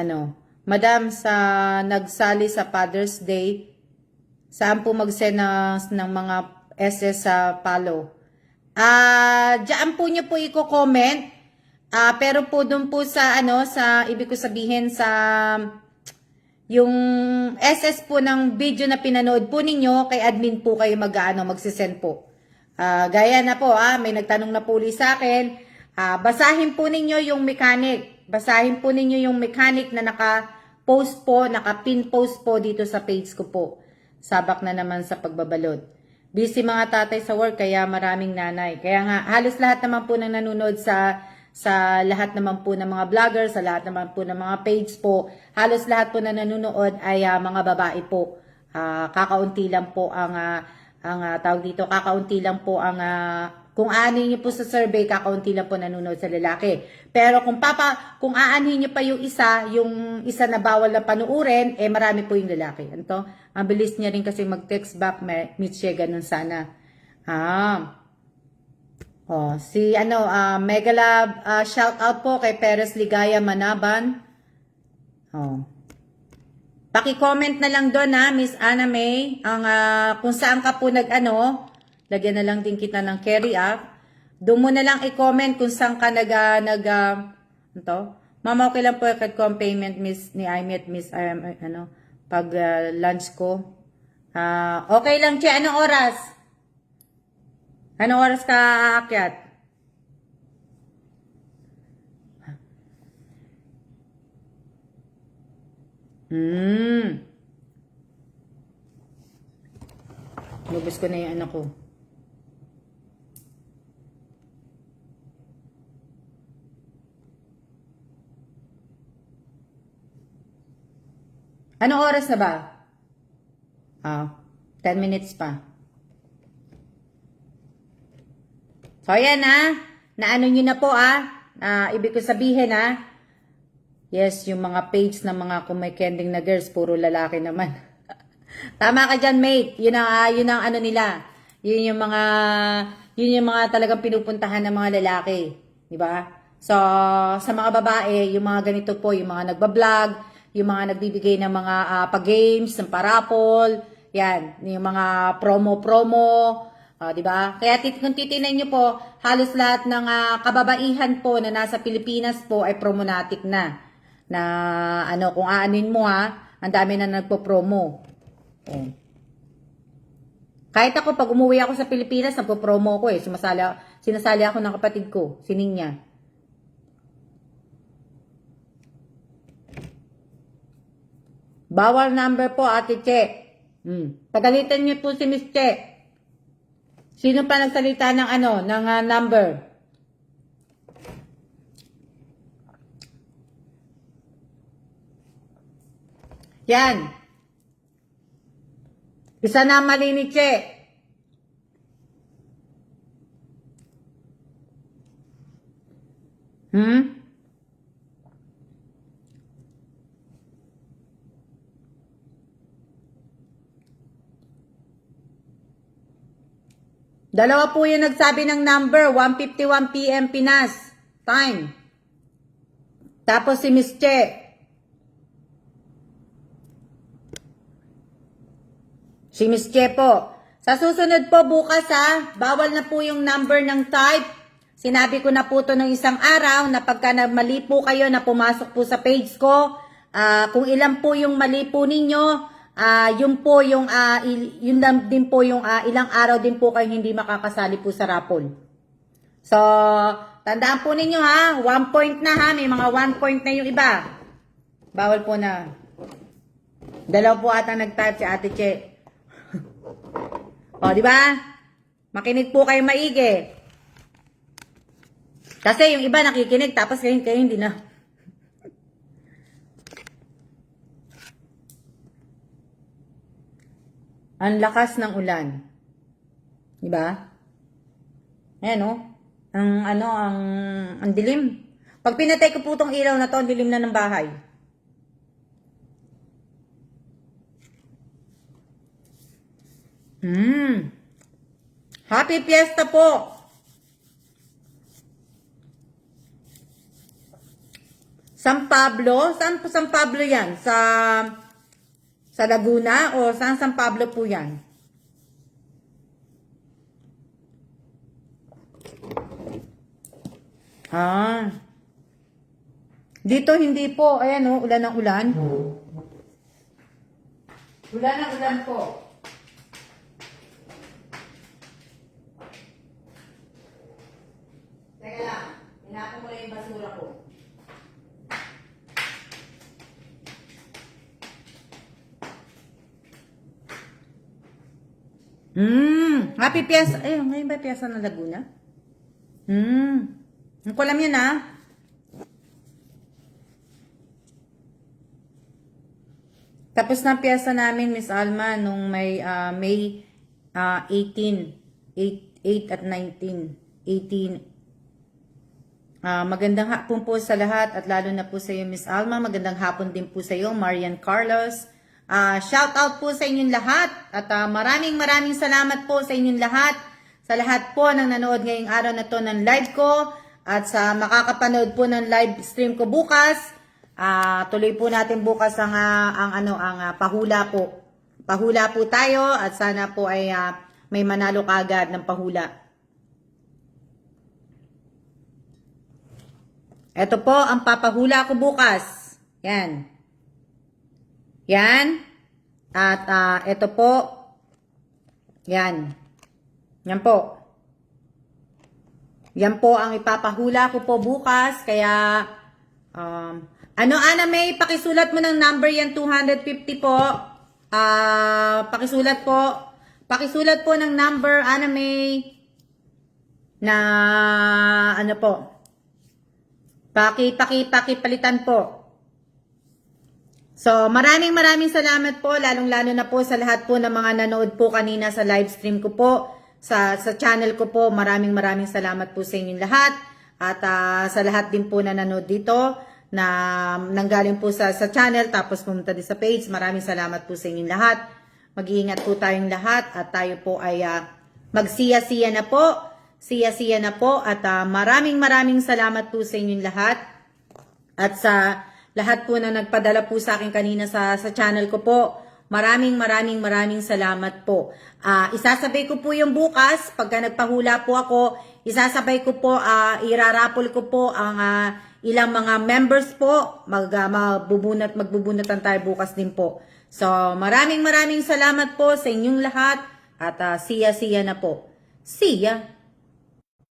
Madam, sa nagsali sa Father's Day, saan po mag-send ng mga SS sa Palo? Diyan po niyo po i-comment. Pero po doon po sa ibig ko sabihin yung SS po ng video na pinanood po ninyo, kay admin po kayo magsisend po. Gaya na po, may nagtanong na po sa akin, basahin po ninyo yung mechanic. Basahin po ninyo yung mechanic na naka-post po, naka-pin post po dito sa page ko po. Sabak na naman sa pagbabalot. Busy mga tatay sa work, kaya maraming nanay. Kaya nga, halos lahat naman po nang nanonood sa lahat naman po ng mga vlogger, sa lahat naman po ng mga page po, halos lahat po na nanonood ay mga babae po. Kakaunti lang po tawag dito, kakaunti lang po kung aanin niyo po sa survey, kakaunti lang po nanonood sa lalaki. Pero kung aanin niyo pa yung isa na bawal na panuurin, marami po yung lalaki. Ang bilis niya rin kasi mag-text back, Miss Che, ganun sana. Si Megalab, shout out po kay Perez Ligaya Manaban. Paki-comment na lang doon Miss Anna May, kung saan ka po lagyan na lang din kita ng carry up. Doon mo na lang i-comment kung saan ka Mama, okay lang po yung payment Miss ni Amy at Miss pag lunch ko. Okay lang, Che, anong oras? Anong oras ka aakyat? Lubos ko na yung anak ko. Anong oras na ba? 10 minutes pa. So, ayan naano nyo na po ibig ko sabihin yes, yung mga page ng mga kumikending na girls, puro lalaki naman. Tama ka dyan, mate. Yun ang ano nila. Yun yung mga talagang pinupuntahan ng mga lalaki. Di ba? So, sa mga babae, yung mga ganito po, yung mga nagbablog, yung mga nagbibigay ng mga pag-games, ng parapol, yan, yung mga promo-promo, di ba? Kaya kung titingnan nyo po, halos lahat ng kababaihan po na nasa Pilipinas po ay promonatic na. Kung aanin mo ang dami na nagpo-promo. Kahit ako, pag umuwi ako sa Pilipinas, nagpo-promo ko sinasali ako ng kapatid ko, si Ninya. Bawal number po, Ate Che. Pagalitan niyo po si Miss Che. Sino pa nagsalita ng number? Yan. Isa na mali ni Che. Dalawa po yung nagsabi ng number, 1:51 PM Pinas time. Tapos si Miss Che. Si Miss Che po. Sa susunod po bukas bawal na po yung number ng type. Sinabi ko na po to ng isang araw na pagka mali po kayo na pumasok po sa page ko, kung ilan po yung mali po ninyo, yun po yung yun din po yung ilang araw din po kayo hindi makakasali po sa raffle. So, tandaan po ninyo 1 point na may mga 1 point na yung iba. Bawal po na. Dalawa po ata nag-type si Ate Che. O, di ba? Makinig po kayo maigi. Kasi yung iba nakikinig tapos kayo hindi na. Ang lakas ng ulan. Di ba? Ayan ang dilim. Pag pinatay ko po tong ilaw na to, ang dilim na ng bahay. Happy Fiesta po. San Pablo? Saan po San Pablo yan? Sa Laguna o saan San Pablo po yan? Dito hindi po. Ayan ulan ng ulan. Ulan ng ulan po. Teka lang. Hinapon ko lang yung basura ko. Happy Fiesta. Ngayon ba Fiesta ng Laguna? Ang ko alam yun Tapos na piyesta namin, Miss Alma, nung May 18, 8 at 19, 18. Magandang hapon po sa lahat at lalo na po sa iyo, Miss Alma. Magandang hapon din po sa iyo, Marian Carlos. Shout out po sa inyong lahat at maraming salamat po sa inyong lahat. Sa lahat po ng nanood ngayong araw na to ng live ko at sa makakapanood po ng live stream ko bukas. Tuloy po natin bukas ang pahula po. Pahula po tayo at sana po ay may manalo kagad ng pahula. Ito po ang papahula ko bukas. Yan. Yan. At ito po. Yan. Yan po. Yan po ang ipapahula ko po bukas. Kaya Ano, Ana May, pakisulat mo ng number yan, 250 po. Pakisulat po. Pakisulat po ng number, Ana May, na ano po. Pakipalitan po. So, maraming salamat po, lalong-lalo na po sa lahat po ng mga nanood po kanina sa live stream ko po, sa channel ko po. Maraming salamat po sa inyong lahat. At sa lahat din po na nanood dito, na nanggaling po sa channel, tapos pumunta din sa page. Maraming salamat po sa inyong lahat. Mag-iingat po tayong lahat at tayo po ay magsiya-siya na po. Siya-siya na po at maraming salamat po sa inyong lahat. At sa lahat po na nagpadala po sa akin kanina sa channel ko po, maraming salamat po. Isasabay ko po yung bukas, pagka nagpahula po ako, isasabay ko po, irarapol ko po ang ilang mga members po, magbubunatan tayo bukas din po. So, maraming salamat po sa inyong lahat at siya na po. See ya!